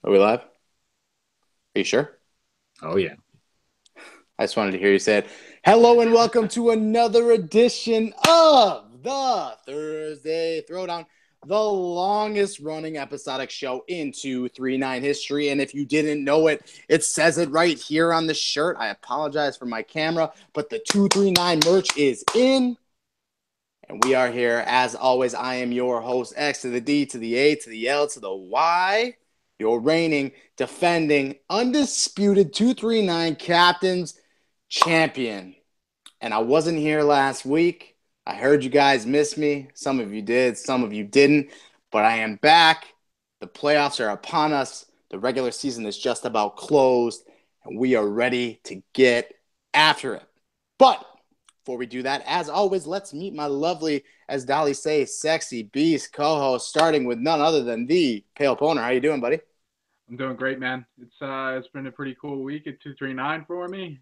Are we live? Are you sure? Oh yeah. I just wanted to hear you say it. Hello and welcome to another edition of the Thursday Throwdown, the longest running episodic show in 239 history. And if you didn't know it, it says it right here on the shirt. I apologize for my camera, but the 239 merch is in. And we are here. As always, I am your host, X to the D to the A to the L to the Y, your reigning, defending, undisputed 239 captains champion. And I wasn't here last week. I heard you guys miss me. Some of you did, some of you didn't. But I am back. The playoffs are upon us. The regular season is just about closed. And we are ready to get after it. But before we do that, as always, let's meet my lovely, as Dolly says, sexy beast co-host, starting with none other than the Pale Poner. How you doing, buddy? I'm doing great, man. It's been a pretty cool week at 239 for me.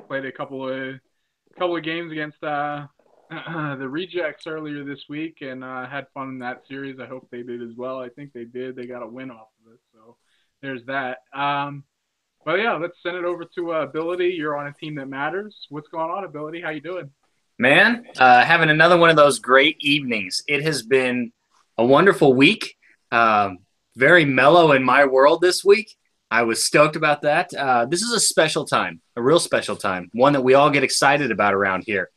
Played a couple of games against the Rejects earlier this week, and had fun in that series. I hope they did as well. I think they did. They got a win off of it, so there's that. But yeah, let's send it over to Ability. You're on a team that matters. What's going on, Ability? How you doing? Man, having another one of those great evenings. It has been a wonderful week. Very mellow in my world this week. I was stoked about that. This is a special time, a real special time, one that we all get excited about around here.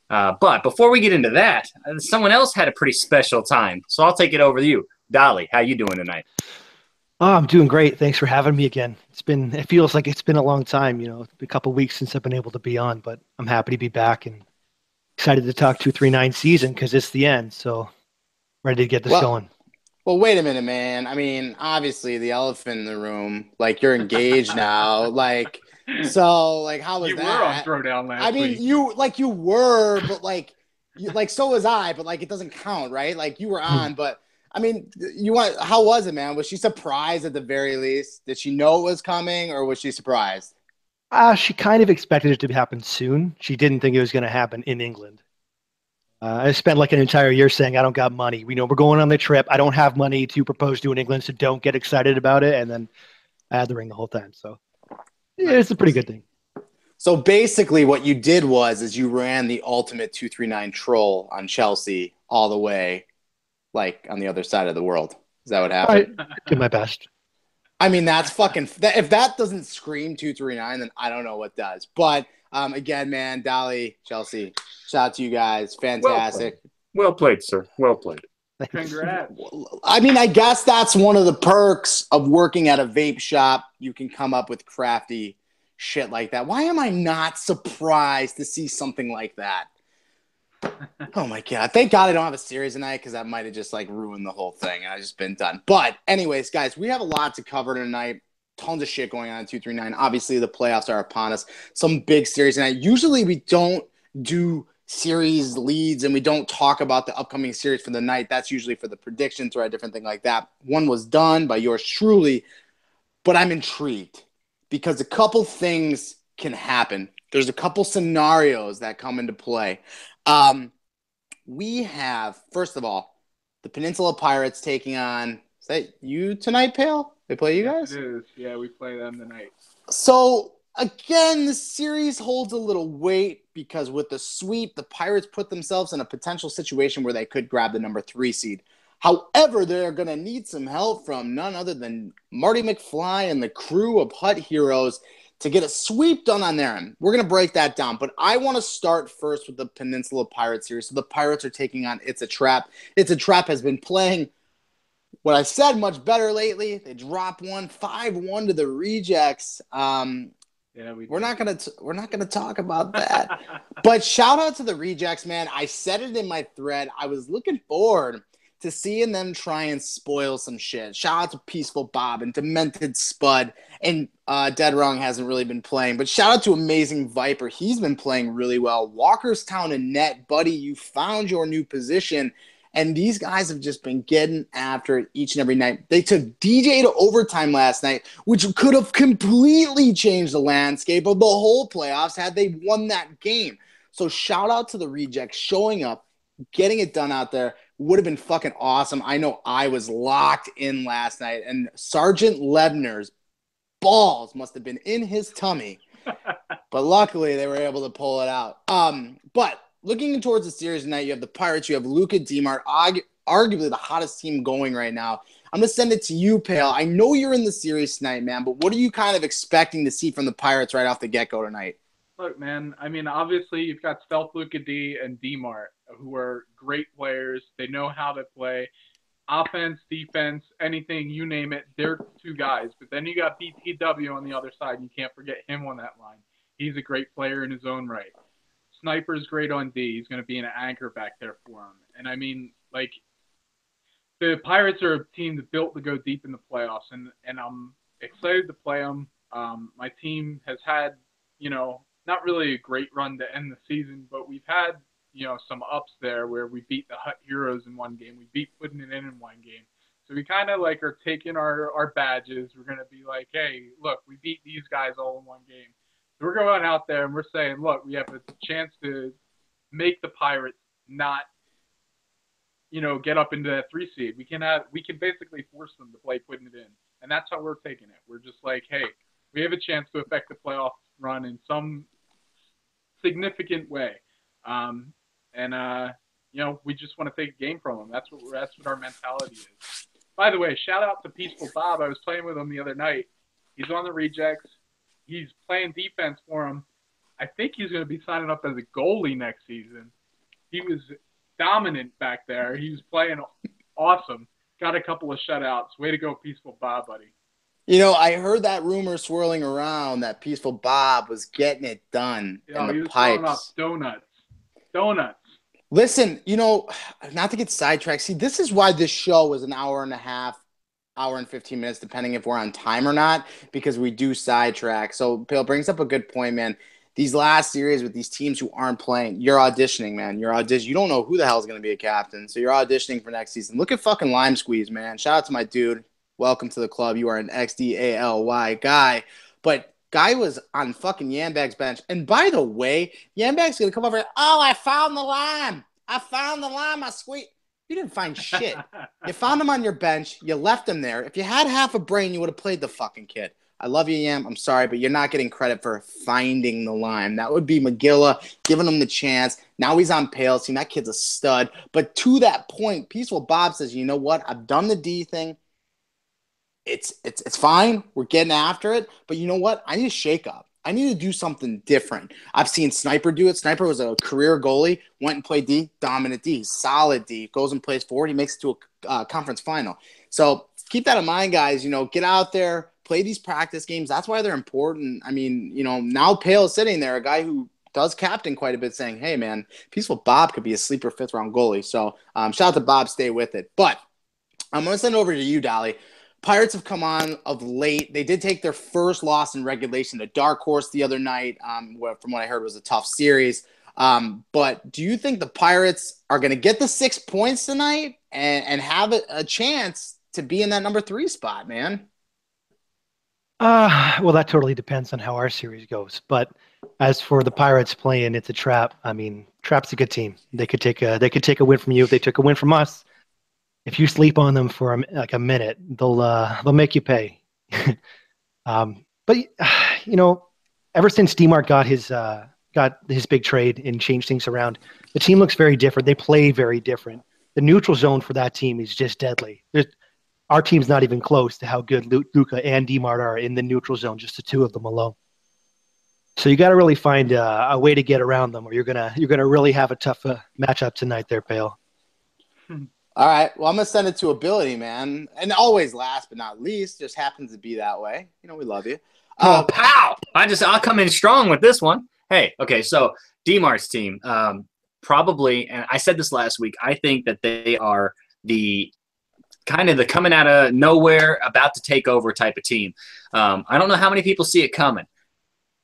But before we get into that, someone else had a pretty special time. So I'll take it over to you. Dolly, how you doing tonight? Oh, I'm doing great. Thanks for having me again. It feels like it's been a long time, it's been a couple of weeks since I've been able to be on, but I'm happy to be back and excited to talk 239 season because it's the end. So ready to get this going. Well, wait a minute, man. I mean, obviously the elephant in the room, like you're engaged now. So how was You that? were on Throwdown last week. You were, but so was I, but it doesn't count, right? Like you were on, but I mean, how was it, man? Was she surprised at the very least? Did she know it was coming, or was she surprised? She kind of expected it to happen soon. She didn't think it was going to happen in England. I spent like an entire year saying I don't got money. We're going on the trip. I don't have money to propose to in England, so don't get excited about it. And then I had the ring the whole time. So yeah, it's a pretty good thing. So basically what you did is you ran the ultimate 239 troll on Chelsea all the way, like on the other side of the world. Is that what happened? I did my best. I mean, that's fucking – if that doesn't scream 239, then I don't know what does. But again, man, Dolly, Chelsea, shout out to you guys. Fantastic. Well played, sir. Well played. Congrats. I mean, I guess that's one of the perks of working at a vape shop. You can come up with crafty shit like that. Why am I not surprised to see something like that? Oh my God. Thank God I don't have a series tonight because that might have just ruined the whole thing and I've just been done. But anyways, guys, we have a lot to cover tonight. Tons of shit going on in 239. Obviously, the playoffs are upon us. Some big series tonight. Usually we don't do series leads and we don't talk about the upcoming series for the night. That's usually for the predictions or a different thing like that. One was done by yours truly, but I'm intrigued because a couple things can happen. There's a couple scenarios that come into play. We have, first of all, the Peninsula Pirates taking on, is that you tonight, Pale? They play you guys? It is. Yeah, we play them tonight. So, again, the series holds a little weight because with the sweep, the Pirates put themselves in a potential situation where they could grab the number 3 seed. However, they're going to need some help from none other than Marty McFly and the crew of Hut Heroes to get a sweep done on their end. We're going to break that down, but I want to start first with the Peninsula Pirates series. So the Pirates are taking on It's a Trap. It's a Trap has been playing what I said much better lately. They dropped 5-1 to the Rejects. Yeah, we're not gonna talk about that. But shout out to the Rejects, man. I said it in my thread. I was looking forward to seeing them try and spoil some shit. Shout out to Peaceful Bob and Demented Spud. And Dead Wrong hasn't really been playing. But shout out to Amazing Viper. He's been playing really well. Walkerstown and Net, buddy, you found your new position. And these guys have just been getting after it each and every night. They took DJ to overtime last night, which could have completely changed the landscape of the whole playoffs had they won that game. So shout out to the Rejects showing up, getting it done out there, would have been fucking awesome. I know I was locked in last night, and Sergeant Lebner's balls must have been in his tummy. But luckily, they were able to pull it out. But looking towards the series tonight, you have the Pirates, you have Luka DeMart, arguably the hottest team going right now. I'm going to send it to you, Pale. I know you're in the series tonight, man, but what are you kind of expecting to see from the Pirates right off the get-go tonight? Look, man, I mean, obviously you've got Stealth Luka D and DeMart, who are great players. They know how to play offense, defense, anything, you name it. They're two guys. But then you got BTW on the other side, and you can't forget him on that line. He's a great player in his own right. Sniper's great on D. He's going to be an anchor back there for him. And, I mean, like, the Pirates are a team that built to go deep in the playoffs, and I'm excited to play them. My team has had, you know, not really a great run to end the season, but we've had, you know, some ups there where we beat the Hut Heroes in one game. We beat Putting It in one game. So we kind of like are taking our badges. We're going to be like, hey, look, we beat these guys all in one game. So we're going out there and we're saying, look, we have a chance to make the Pirates not, you know, get up into that 3 seed. We can basically force them to play Putting It in. And that's how we're taking it. We're just like, hey, we have a chance to affect the playoff run in some significant way. You know, we just want to take a game from them. That's what our mentality is. By the way, shout out to Peaceful Bob. I was playing with him the other night. He's on the rejects. He's playing defense for him. I think he's going to be signing up as a goalie next season. He was dominant back there. He was playing awesome. Got a couple of shutouts. Way to go, Peaceful Bob, buddy. You know, I heard that rumor swirling around that Peaceful Bob was getting it done in the he was pipes. throwing off donuts. Listen, you know, not to get sidetracked. See, this is why this show is an hour and a half, hour and 15 minutes, depending if we're on time or not, because we do sidetrack. So, Bill brings up a good point, man. These last series with these teams who aren't playing, you're auditioning, man. You don't know who the hell is going to be a captain, so you're auditioning for next season. Look at fucking Lime Squeeze, man. Shout out to my dude. Welcome to the club. You are an XDALY guy. But guy was on fucking Yambag's bench. And by the way, Yambag's going to come over and, oh, I found the lime. I squeeze. You didn't find shit. You found him on your bench. You left him there. If you had half a brain, you would have played the fucking kid. I love you, Yam. I'm sorry, but you're not getting credit for finding the lime. That would be McGilla giving him the chance. Now he's on Pale's team. That kid's a stud. But to that point, Peaceful Bob says, you know what? I've done the D thing. It's fine. We're getting after it. But you know what? I need a shake-up. I need to do something different. I've seen Sniper do it. Sniper was a career goalie, went and played D, dominant D, solid D, goes and plays forward. He makes it to a conference final. So keep that in mind, guys. You know, get out there, play these practice games. That's why they're important. I mean, you know, now Pale is sitting there, a guy who does captain quite a bit, saying, hey, man, Peaceful Bob could be a sleeper fifth-round goalie. So shout out to Bob. Stay with it. But I'm going to send it over to you, Dolly. Pirates have come on of late. They did take their first loss in regulation to Dark Horse the other night, from what I heard was a tough series. But do you think the Pirates are going to get the 6 points tonight and have a chance to be in that number 3 spot, man? Well, that totally depends on how our series goes. But as for the Pirates playing, it's a trap. I mean, Trap's a good team. They could take a win from you if they took a win from us. If you sleep on them for like a minute, they'll make you pay. But you know, ever since DeMart got his big trade and changed things around, the team looks very different. They play very different. The neutral zone for that team is just deadly. Our team's not even close to how good Luka and DeMart are in the neutral zone, just the two of them alone. So you got to really find a way to get around them, or you're gonna really have a tough matchup tonight, there, Pale. All right. Well, I'm going to send it to Ability, man. And always last but not least, just happens to be that way. You know, we love you. Pow! I'll come in strong with this one. Hey, okay, so DeMar's team, probably, and I said this last week, I think that they are the coming out of nowhere, about to take over type of team. I don't know how many people see it coming.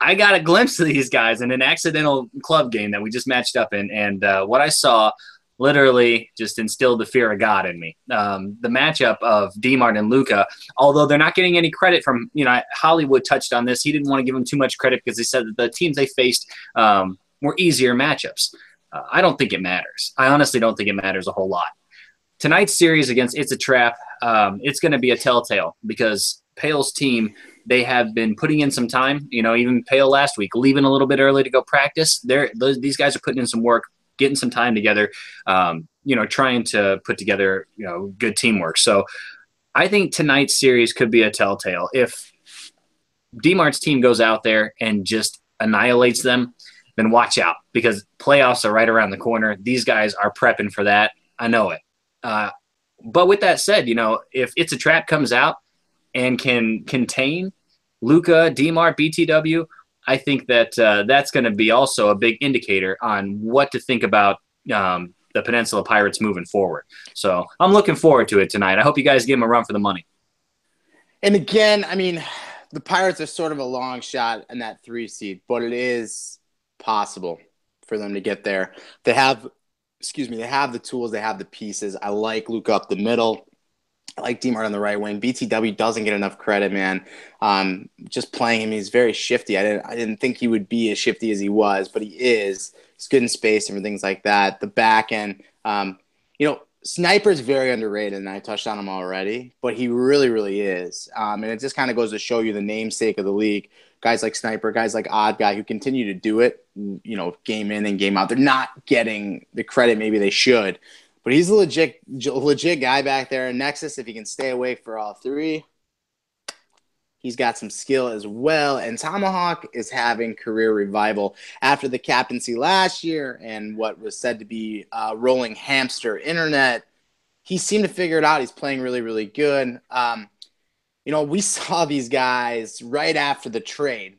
I got a glimpse of these guys in an accidental club game that we just matched up in, and what I saw literally just instilled the fear of God in me. The matchup of DeMart and Luka, although they're not getting any credit from, you know, Hollywood touched on this. He didn't want to give them too much credit because he said that the teams they faced were easier matchups. I don't think it matters. I honestly don't think it matters a whole lot. tonight's series against It's a Trap, it's going to be a telltale because Pale's team, they have been putting in some time. Even Pale last week, leaving a little bit early to go practice. These guys are putting in some work, getting some time together, trying to put together, good teamwork. So I think tonight's series could be a telltale. If D-Mart's team goes out there and just annihilates them, then watch out because playoffs are right around the corner. These guys are prepping for that. I know it. But with that said, if It's a Trap comes out and can contain Luca, D-Mart, BTW, I think that that's going to be also a big indicator on what to think about the Peninsula Pirates moving forward. So I'm looking forward to it tonight. I hope you guys give them a run for the money. And again, I mean, the Pirates are sort of a long shot in that 3 seed, but it is possible for them to get there. They have the tools, they have the pieces. I like Luke up the middle. I like D-Mart on the right wing. BTW doesn't get enough credit, man. Just playing him, he's very shifty. I didn't think he would be as shifty as he was, but he is. He's good in space and things like that. The back end, Sniper's very underrated, and I touched on him already, but he really, really is. And it just kind of goes to show you the namesake of the league. Guys like Sniper, guys like Odd Guy who continue to do it, game in and game out. They're not getting the credit maybe they should. But he's a legit guy back there in Nexus. If he can stay awake for all 3, he's got some skill as well. And Tomahawk is having career revival after the captaincy last year and what was said to be rolling hamster internet. He seemed to figure it out. He's playing really, really good. We saw these guys right after the trade.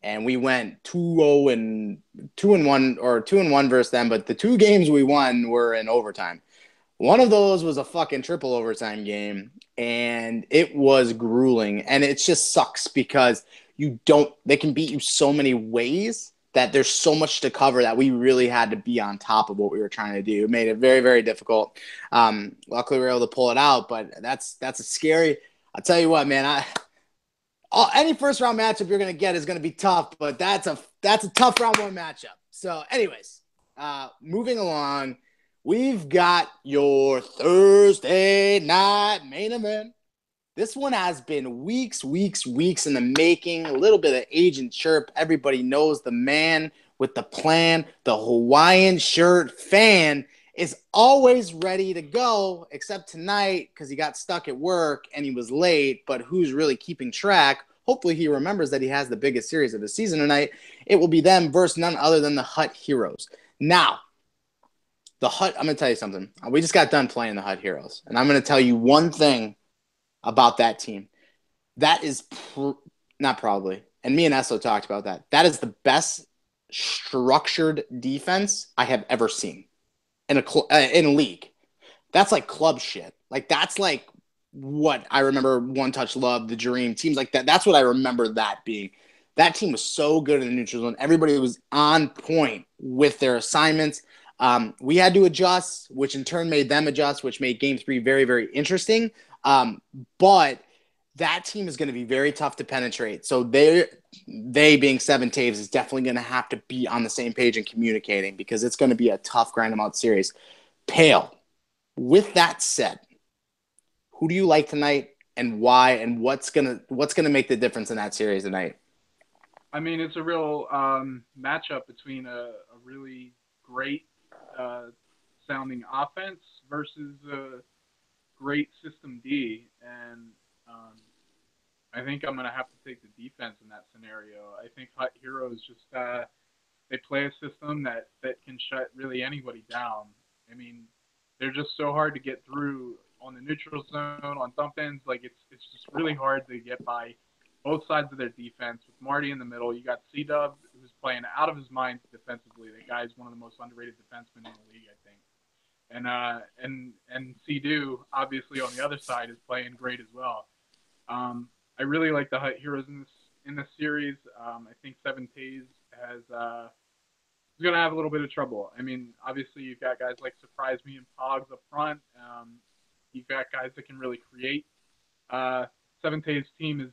And we went 2-1 versus them, but the 2 games we won were in overtime. One of those was a fucking triple overtime game, and it was grueling. And it just sucks because they can beat you so many ways that there's so much to cover that we really had to be on top of what we were trying to do. It made it very, very difficult. Luckily, we were able to pull it out, but that's a scary. I'll tell you what, man. Any first round matchup you're going to get is going to be tough, but that's a tough round 1 matchup. So anyways, moving along, we've got your Thursday night main event. This one has been weeks in the making, a little bit of Agent Chirp. Everybody knows the man with the plan, the Hawaiian shirt fan is always ready to go, except tonight because he got stuck at work and he was late, but who's really keeping track? Hopefully he remembers that he has the biggest series of the season tonight. It will be them versus none other than the Hut Heroes. Now, the Hut, I'm going to tell you something. We just got done playing the Hut Heroes, and I'm going to tell you one thing about that team. That is not probably, and me and Esso talked about that. That is the best structured defense I have ever seen in a league. That's like club shit. Like that's like what I remember One Touch Love, the Dream, teams like that. That's what I remember that being. That team was so good in the neutral zone. Everybody was on point with their assignments. We had to adjust, which in turn made them adjust, which made Game 3 very, very interesting. But that team is going to be very tough to penetrate. So they being Seven Taves is definitely going to have to be on the same page and communicating because it's going to be a tough grind them out series. Pale. With that said, who do you like tonight and why, and what's gonna make the difference in that series tonight? I mean, it's a real matchup between a really great sounding offense versus a great system D, and I think I'm gonna have to take the defense in that scenario. I think Hut Heroes just they play a system that can shut really anybody down. I mean, they're just so hard to get through on the neutral zone, on dump ins. Like it's just really hard to get by both sides of their defense. With Marty in the middle, you got C-Dub, who's playing out of his mind defensively. That guy's one of the most underrated defensemen in the league, I think. And C-Do, obviously on the other side, is playing great as well. I really like the Hut Heroes in this series. I think Seven Tays is going to have a little bit of trouble. I mean, obviously you've got guys like Surprise Me and Pogs up front. You've got guys that can really create. Seven Tays' team is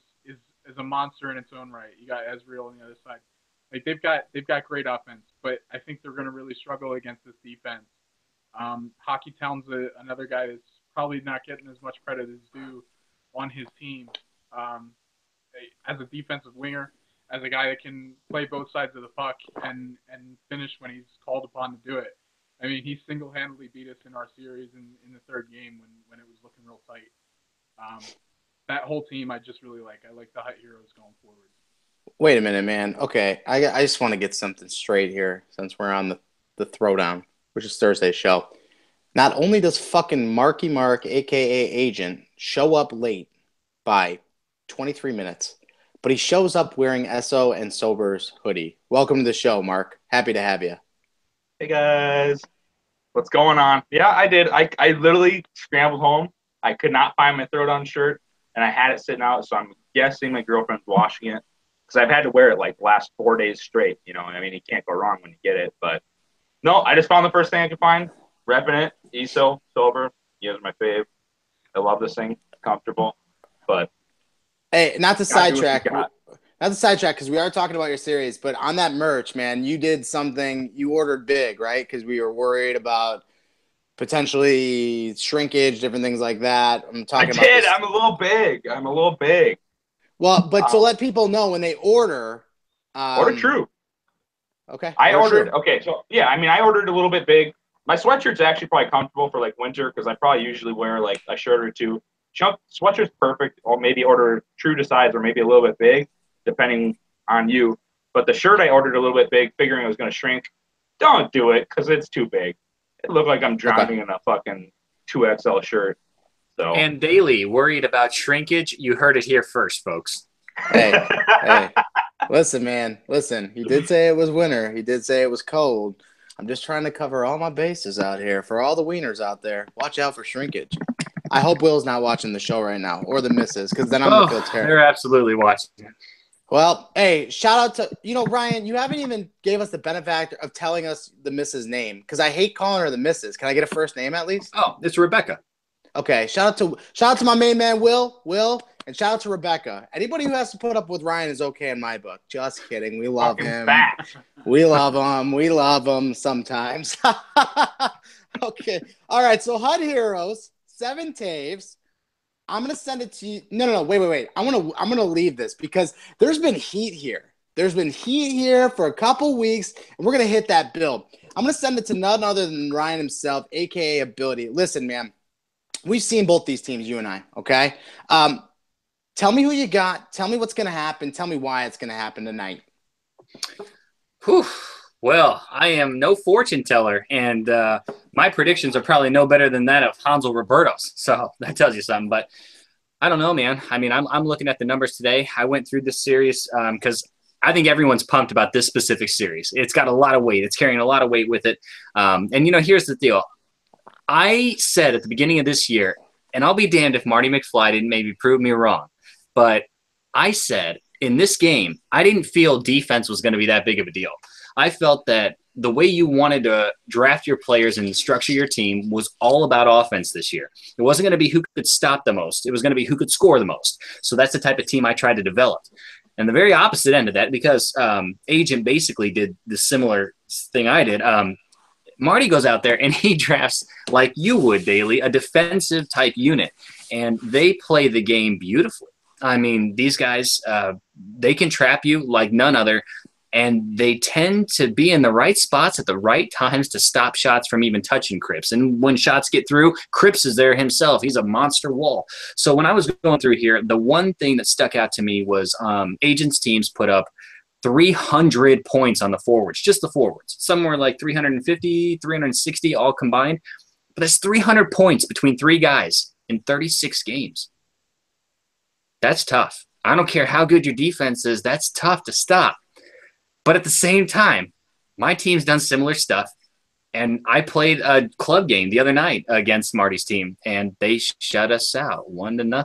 a monster in its own right. You got Ezreal on the other side. Like they've got great offense, but I think they're going to really struggle against this defense. Hockey Town's another guy that's probably not getting as much credit as due on his team. As a defensive winger, as a guy that can play both sides of the puck and finish when he's called upon to do it. I mean, he single-handedly beat us in our series in the third game when it was looking real tight. That whole team I just really like. I like the Hut Heroes going forward. Wait a minute, man. Okay, I just want to get something straight here since we're on the Throwdown, which is Thursday's show. Not only does fucking Marky Mark, a.k.a. Agent, show up late by 23 minutes, but he shows up wearing Esso and Sober's hoodie. Welcome to the show, Mark. Happy to have you. Hey, guys. What's going on? Yeah, I did. I literally scrambled home. I could not find my Throwdown shirt, and I had it sitting out, so I'm guessing my girlfriend's washing it because I've had to wear it like the last 4 days straight. You know, I mean, you can't go wrong when you get it. But, no, I just found the first thing I could find, repping it, ESO, Sober. You guys are my fave. I love this thing. Comfortable. But hey, not to sidetrack because we are talking about your series, but on that merch, man, you did something. You ordered big, right? Because we were worried about potentially shrinkage, different things like that. I'm a little big. Well, but to let people know when they order true. Okay. I ordered a little bit big. My sweatshirt's actually probably comfortable for like winter because I probably usually wear like a shirt or two. Sweatshirt's perfect, or maybe order true to size or maybe a little bit big, depending on you. But the shirt I ordered a little bit big, figuring it was going to shrink. Don't do it because it's too big. It looked like I'm drowning in a fucking 2XL shirt. So. And Daily, worried about shrinkage? You heard it here first, folks. Hey, listen, man. Listen, he did say it was winter. He did say it was cold. I'm just trying to cover all my bases out here for all the wieners out there. Watch out for shrinkage. I hope Will's not watching the show right now, or the missus, because then I'm going to feel terrible. They're absolutely watching it. Well, hey, shout out to, Ryan, you haven't even gave us the benefactor of telling us the missus' name, because I hate calling her the missus. Can I get a first name at least? Oh, it's Rebecca. Okay, shout out to my main man, Will, and shout out to Rebecca. Anybody who has to put up with Ryan is okay in my book. Just kidding. We love him. We love him sometimes. Okay. All right, so HUD Heroes, 7 Taves. I'm gonna send it to you. No. Wait. I'm gonna leave this because there's been heat here. There's been heat here for a couple weeks, and we're gonna hit that build. I'm gonna send it to none other than Ryan himself, aka Ability. Listen, man, we've seen both these teams, you and I. Okay. Tell me who you got. Tell me what's gonna happen. Tell me why it's gonna happen tonight. Whew. Well, I am no fortune teller, and my predictions are probably no better than that of Hansel Roberto's. So that tells you something. But I don't know, man. I mean, I'm looking at the numbers today. I went through this series because I think everyone's pumped about this specific series. It's got a lot of weight. It's carrying a lot of weight with it. And, here's the deal. I said at the beginning of this year, and I'll be damned if Marty McFly didn't maybe prove me wrong, but I said in this game, I didn't feel defense was going to be that big of a deal. I felt that the way you wanted to draft your players and structure your team was all about offense this year. It wasn't going to be who could stop the most. It was going to be who could score the most. So that's the type of team I tried to develop. And the very opposite end of that, because Agent basically did the similar thing I did, Marty goes out there and he drafts, like you would, Daily, a defensive type unit. And they play the game beautifully. I mean, these guys, they can trap you like none other. And they tend to be in the right spots at the right times to stop shots from even touching Cripps. And when shots get through, Cripps is there himself. He's a monster wall. So when I was going through here, the one thing that stuck out to me was Agents teams put up 300 points on the forwards, just the forwards. Somewhere like 350, 360 all combined. But that's 300 points between 3 guys in 36 games. That's tough. I don't care how good your defense is. That's tough to stop. But at the same time, my team's done similar stuff, and I played a club game the other night against Marty's team, and they shut us out 1-0.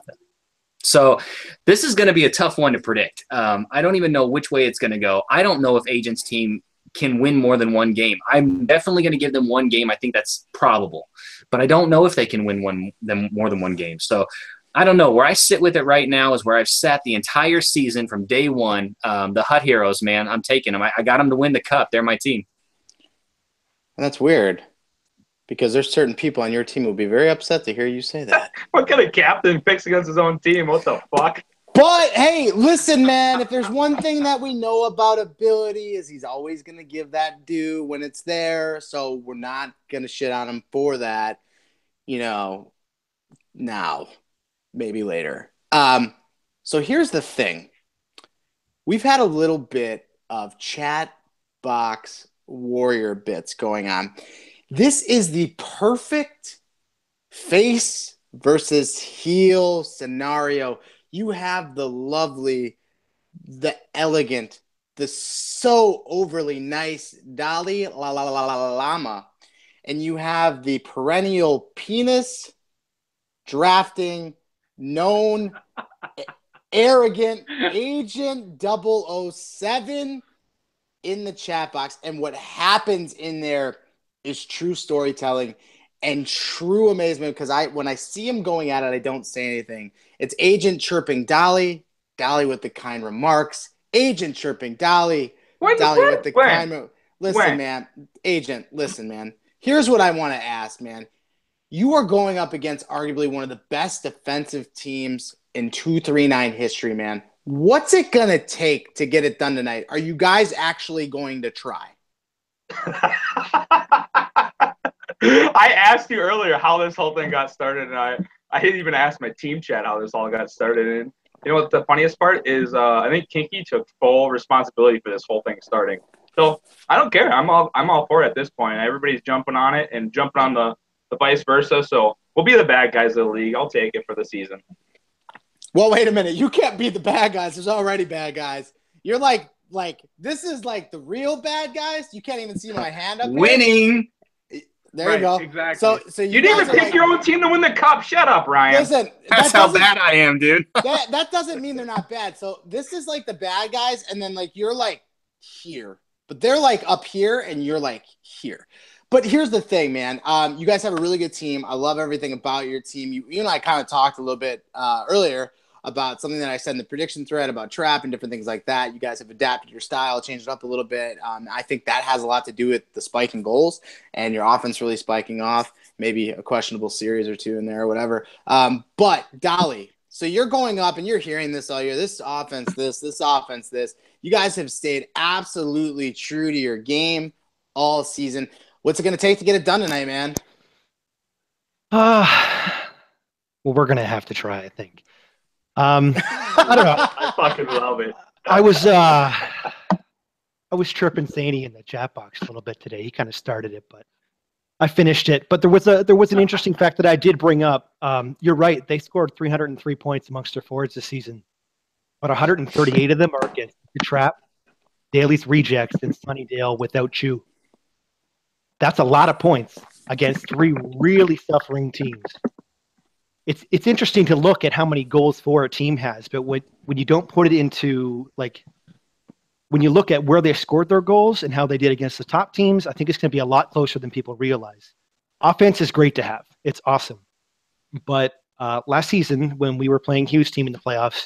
So this is going to be a tough one to predict. I don't even know which way it's going to go. I don't know if Agent's team can win more than 1 game. I'm definitely going to give them 1 game. I think that's probable. But I don't know if they can win more than 1 game. So I don't know. Where I sit with it right now is where I've sat the entire season from day one. The HUD Heroes, man, I'm taking them. I got them to win the cup. They're my team. That's weird. Because there's certain people on your team who will be very upset to hear you say that. What kind of captain picks against his own team? What the fuck? But hey, listen, man, if there's one thing that we know about ability is he's always going to give that due when it's there. So we're not going to shit on him for that, now, maybe later. So here's the thing. We've had a little bit of chat box warrior bits going on. This is the perfect face versus heel scenario. You have the lovely, the elegant, the so overly nice Dalai Lama, and you have the perennial penis drafting, known, arrogant Agent 007 in the chat box. And what happens in there is true storytelling and true amazement, because when I see him going at it, I don't say anything. It's Agent chirping Dolly with the kind remarks, Agent chirping Dolly with the kind listen, man. Agent, listen, man. Here's what I want to ask, man. You are going up against arguably one of the best defensive teams in 239 history, man. What's it going to take to get it done tonight? Are you guys actually going to try? I asked you earlier how this whole thing got started, and I didn't even ask my team chat how this all got started. And you know what the funniest part is? I think Kinky took full responsibility for this whole thing starting. So I don't care. I'm all for it at this point. Everybody's jumping on it and jumping on the vice versa. So we'll be the bad guys of the league. I'll take it for the season. Well, wait a minute. You can't be the bad guys. There's already bad guys. You're like this is like the real bad guys. You can't even see my hand up. Winning. There you go. Exactly. So you didn't even pick your own team to win the cup. Shut up, Ryan. Listen, that's how bad I am, dude. that doesn't mean they're not bad. So this is like the bad guys, and then like you're like here, but they're like up here, and you're like here. But here's the thing, man. You guys have a really good team. I love everything about your team. You and I kind of talked a little bit earlier about something that I said in the prediction thread about trap and different things like that. You guys have adapted your style, changed it up a little bit. I think that has a lot to do with the spike in goals and your offense really spiking off, maybe a questionable series or two in there or whatever. But Dolly, so you're going up and you're hearing this all year, this offense, this offense, this. You guys have stayed absolutely true to your game all season. What's it going to take to get it done tonight, man? Well, we're going to have to try, I think. I don't know. I fucking love it. I was chirping Saney in the chat box a little bit today. He kind of started it, but I finished it. But there was an interesting fact that I did bring up. You're right. They scored 303 points amongst their forwards this season, but 138 of them are against the Trap, Daly's Rejects, and Sunnydale without Chew. That's a lot of points against three really suffering teams. It's interesting to look at how many goals for a team has, but when you don't put it into, like, when you look at where they scored their goals and how they did against the top teams, I think it's going to be a lot closer than people realize. Offense is great to have. It's awesome. But last season, when we were playing Hughes' team in the playoffs,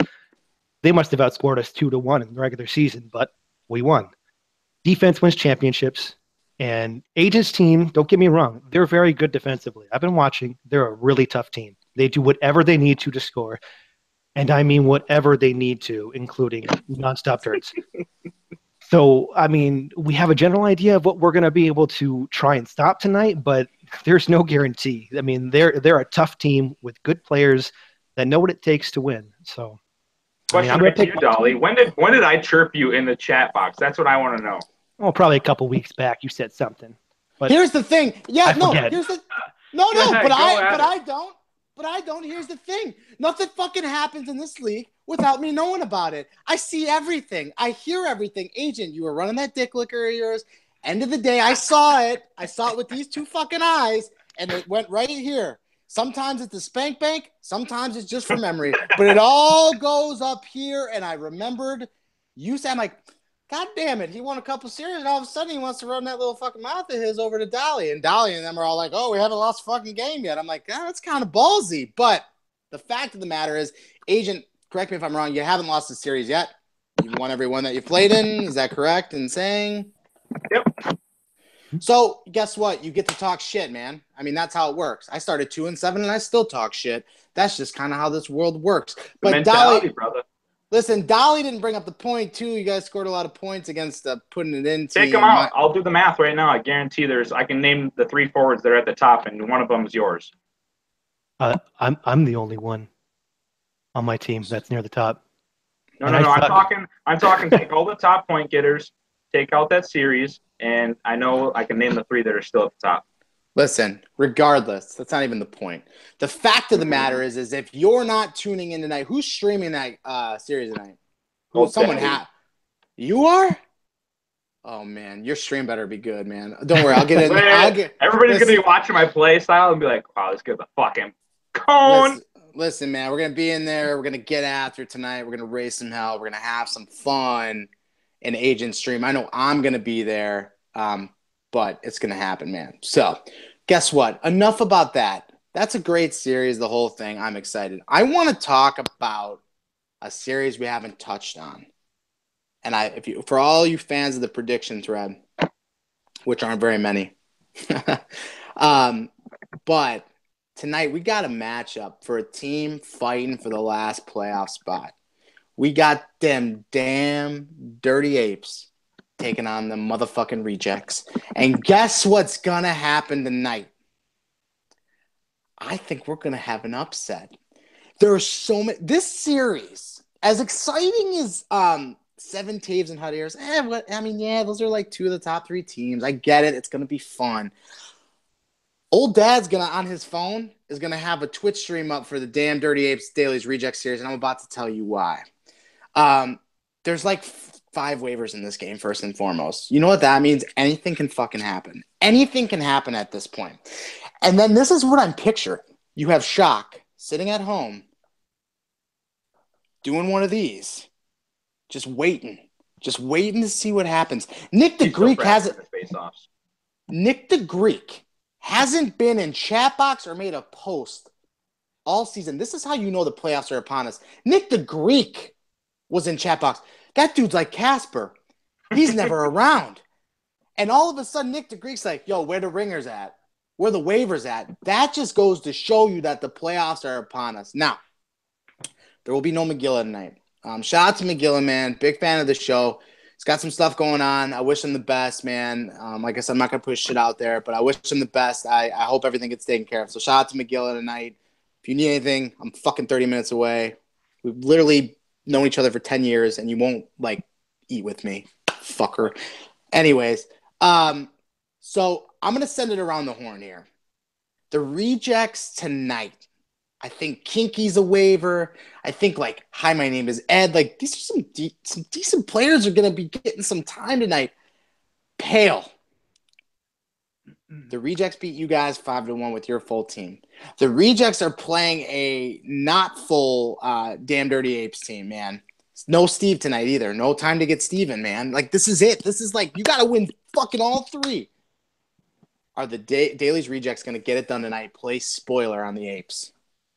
they must have outscored us 2-1 in the regular season, but we won. Defense wins championships. And Agent's team, don't get me wrong, they're very good defensively. I've been watching. They're a really tough team. They do whatever they need to score. And I mean whatever they need to, including nonstop turns. So, I mean, we have a general idea of what we're going to be able to try and stop tonight, but there's no guarantee. I mean, they're a tough team with good players that know what it takes to win. So, question to you, Dolly. When did I chirp you in the chat box? That's what I want to know. Oh, probably a couple weeks back. You said something. But here's the thing. Yeah, I forget. But I don't. Here's the thing. Nothing fucking happens in this league without me knowing about it. I see everything. I hear everything. Agent, you were running that dick licker of yours. End of the day, I saw it. I saw it with these two fucking eyes, and it went right here. Sometimes it's the spank bank. Sometimes it's just from memory. But it all goes up here, and I remembered you said, I'm like, God damn it. He won a couple series, and all of a sudden he wants to run that little fucking mouth of his over to Dolly. And Dolly and them are all like, oh, we haven't lost a fucking game yet. I'm like, oh, that's kind of ballsy. But the fact of the matter is, Agent, correct me if I'm wrong, you haven't lost a series yet. You've won every one that you've played in. Is that correct in saying? Yep. So guess what? You get to talk shit, man. I mean, that's how it works. I started 2-7 and I still talk shit. That's just kind of how this world works. But mentality, Dolly, brother. listen, Dolly didn't bring up the point too. You guys scored a lot of points against the putting it in team. Take them out. I'll do the math right now. I guarantee I can name the 3 forwards that are at the top, and one of them is yours. I'm the only one on my team that's near the top. No. I'm talking. Take all the top point getters, take out that series, and I know I can name the 3 that are still at the top. Listen, regardless, that's not even the point. The fact of the matter is if you're not tuning in tonight, who's streaming that series tonight? Someone has. You are? Oh man, your stream better be good, man. Don't worry, I'll get in. Everybody's gonna be watching my play style and be like, "Wow, this guy's a fucking cone." Listen, man, we're gonna be in there. We're gonna get after tonight. We're gonna raise some hell. We're gonna have some fun in Agent Stream. I know I'm gonna be there, but it's gonna happen, man. So, guess what? Enough about that. That's a great series. The whole thing. I'm excited. I want to talk about a series we haven't touched on. And for all you fans of the prediction thread, which aren't very many, but tonight we got a matchup for a team fighting for the last playoff spot. We got them damn Dirty Apes taking on the motherfucking Rejects. And guess what's gonna happen tonight? I think we're gonna have an upset. There are so many. This series, as exciting as 7 Taves and Hot Airs. Those are like 2 of the top 3 teams. I get it. It's going to be fun. Old Dad's on his phone, is going to have a Twitch stream up for the damn Dirty Apes Daily's Reject Series, and I'm about to tell you why. There's like 5 waivers in this game, first and foremost. You know what that means? Anything can fucking happen. Anything can happen at this point. And then this is what I'm picturing. You have Shock sitting at home doing one of these. Just waiting to see what happens. Nick the Greek hasn't been in chat box or made a post all season. This is how you know the playoffs are upon us. Nick the Greek was in chat box. That dude's like Casper. He's never around. And all of a sudden, Nick the Greek's like, yo, where the ringers at? Where the waivers at? That just goes to show you that the playoffs are upon us. Now, there will be no McGilla tonight. Shout out to McGilla, man. Big fan of the show. He's got some stuff going on. I wish him the best, man. Like I said, I'm not going to push shit out there, but I wish him the best. I hope everything gets taken care of. So shout out to McGilla tonight. If you need anything, I'm fucking 30 minutes away. We've literally known each other for 10 years, and you won't, eat with me, fucker. Anyways, so I'm going to send it around the horn here. The Rejects tonight. I think Kinky's a waiver. I think Hi, my name is Ed. These are some decent players are going to be getting some time tonight. Pale. The Rejects beat you guys 5-1 with your full team. The Rejects are playing a not full Damn Dirty Apes team, man. No Steve tonight either. No time to get Steven, man. This is it. This is you got to win fucking all 3. Are the Dailies Rejects going to get it done tonight? Play spoiler on the Apes.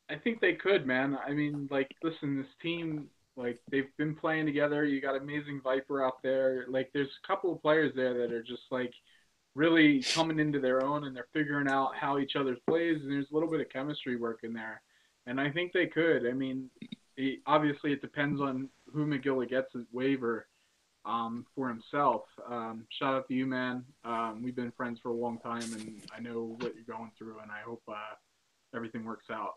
I think they could, man. I mean, listen, this team, they've been playing together. You got Amazing Viper out there. There's a couple of players there that are just, really coming into their own, and they're figuring out how each other plays, and there's a little bit of chemistry work in there. And I think they could. I mean, obviously it depends on who McGilla gets as waiver for himself. Shout out to you, man. We've been friends for a long time, and I know what you're going through, and I hope everything works out.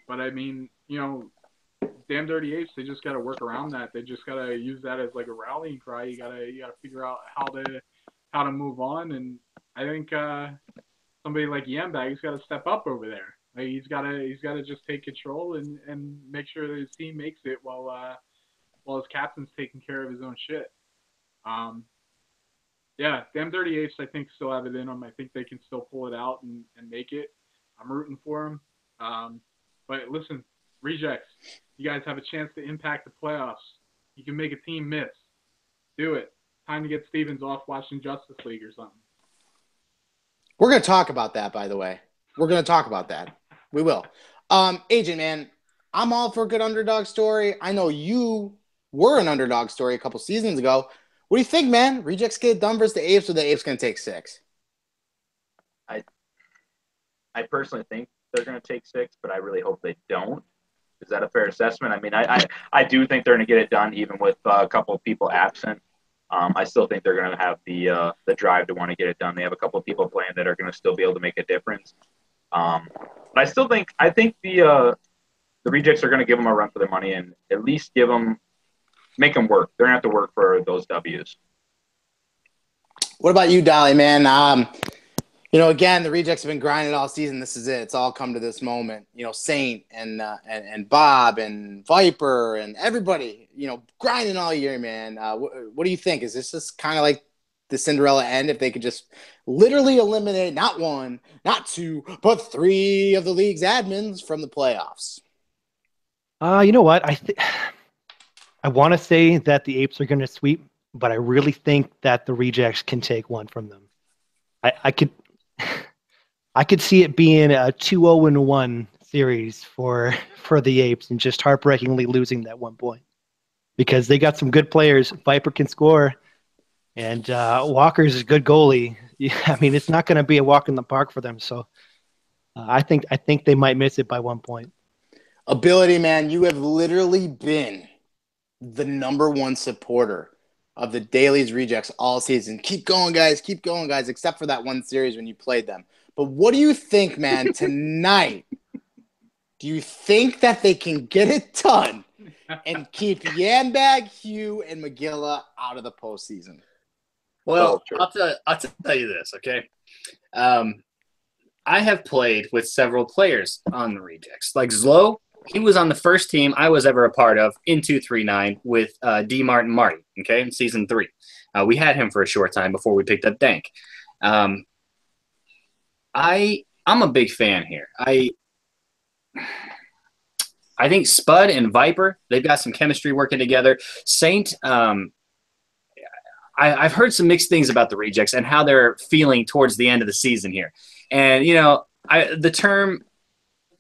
But I mean, Damn Dirty Apes, they just got to work around that. They just got to use that as a rallying cry. You gotta figure out how to move on. And I think somebody like Yambag's got to step up over there. He's got to just take control and make sure that his team makes it while his captain's taking care of his own shit. Yeah, Damn Dirty Apes, I think, still have it in them. I think they can still pull it out and make it. I'm rooting for them. But listen, Rejects, you guys have a chance to impact the playoffs. You can make a team miss. Do it. Time to get Stevens off watching Justice League or something. We're going to talk about that, by the way. We're going to talk about that. We will. Agent, man, I'm all for a good underdog story. I know you were an underdog story a couple seasons ago. What do you think, man? Rejects get it done versus the Apes, or the Apes going to take 6? I personally think they're going to take 6, but I really hope they don't. Is that a fair assessment? I mean, I do think they're going to get it done even with a couple of people absent. I still think they're going to have the drive to want to get it done. They have a couple of people playing that are going to still be able to make a difference. But I think the Rejects are going to give them a run for their money and at least make them work. They're going to have to work for those W's. What about you, Dolly, man? Again, the Rejects have been grinding all season. This is it. It's all come to this moment. Saint and Bob and Viper and everybody, grinding all year, man. What do you think? Is this just kind of like the Cinderella end if they could just literally eliminate not 1, not 2, but 3 of the league's admins from the playoffs? You know what? I want to say that the Apes are going to sweep, but I really think that the Rejects can take 1 from them. I could see it being a 2-0-1 series for the Apes and just heartbreakingly losing that 1 point because they got some good players. Viper can score, and Walker's a good goalie. I mean, it's not going to be a walk in the park for them. So I think they might miss it by 1 point. Ability, man, you have literally been the number 1 supporter of the Dailies Rejects all season. Keep going, guys, except for that one series when you played them. But what do you think, man, tonight? Do you think that they can get it done and keep Yambag, Hugh, and McGilla out of the postseason? Well, I'll tell you this, okay? I have played with several players on the Rejects. Like Zlo, he was on the first team I was ever a part of in 239 with D. Martin Marty, okay, in season 3. We had him for a short time before we picked up Dank. I'm a big fan here. I think Spud and Viper, they've got some chemistry working together. Saint, I've heard some mixed things about the Rejects and how they're feeling towards the end of the season here. And, the term,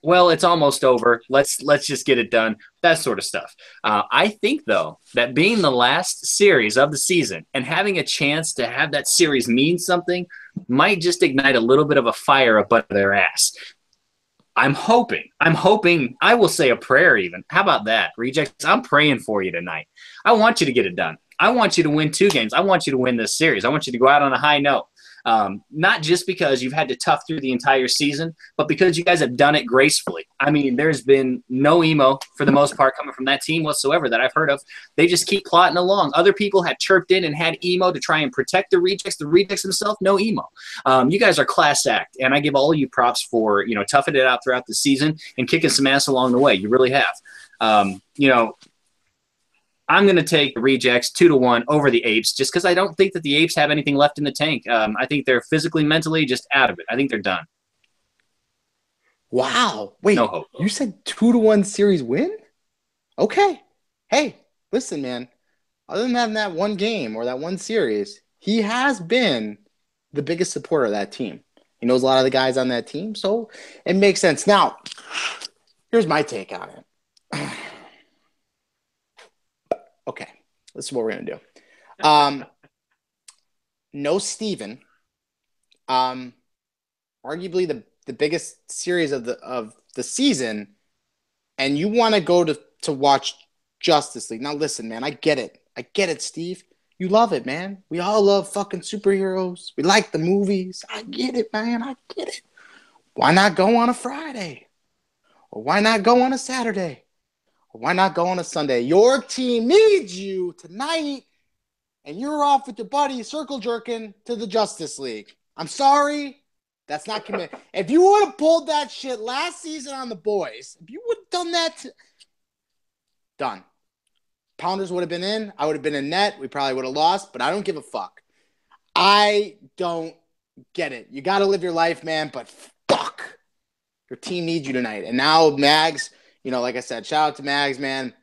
well, it's almost over. Let's just get it done. That sort of stuff. I think, though, that being the last series of the season and having a chance to have that series mean something might just ignite a little bit of a fire up under their ass. I'm hoping, I will say a prayer even. How about that, Rejects? I'm praying for you tonight. I want you to get it done. I want you to win 2 games. I want you to win this series. I want you to go out on a high note. Not just because you've had to tough through the entire season, but because you guys have done it gracefully. I mean, there's been no emo for the most part coming from that team whatsoever that I've heard of. They just keep plotting along. Other people have chirped in and had emo to try and protect the Rejects. The Rejects themselves, no emo. You guys are class act, and I give all of you props for toughing it out throughout the season and kicking some ass along the way. You really have. I'm going to take the Rejects 2-1 over the Apes just because I don't think that the Apes have anything left in the tank. I think they're physically, mentally just out of it. I think they're done. Wow. Wait, no hope. You said 2-1 series win? Okay. Hey, listen, man. Other than having that one game or that one series, he has been the biggest supporter of that team. He knows a lot of the guys on that team, so it makes sense. Now, here's my take on it. Okay, this is what we're going to do. No Steven. Arguably the biggest series of the season, and you want to go to watch Justice League. Now, listen, man, I get it, Steve. You love it, man. We all love fucking superheroes. We like the movies. I get it, man. I get it. Why not go on a Friday? Or why not go on a Saturday? Why not go on a Sunday? Your team needs you tonight, and you're off with your buddy circle jerking to the Justice League. I'm sorry. That's not committed. If you would have pulled that shit last season on the boys, if you would have done that, done. Pounders would have been in. I would have been in net. We probably would have lost, but I don't give a fuck. I don't get it. You got to live your life, man, but fuck. Your team needs you tonight. And now Mags, like I said, shout out to Mags, man.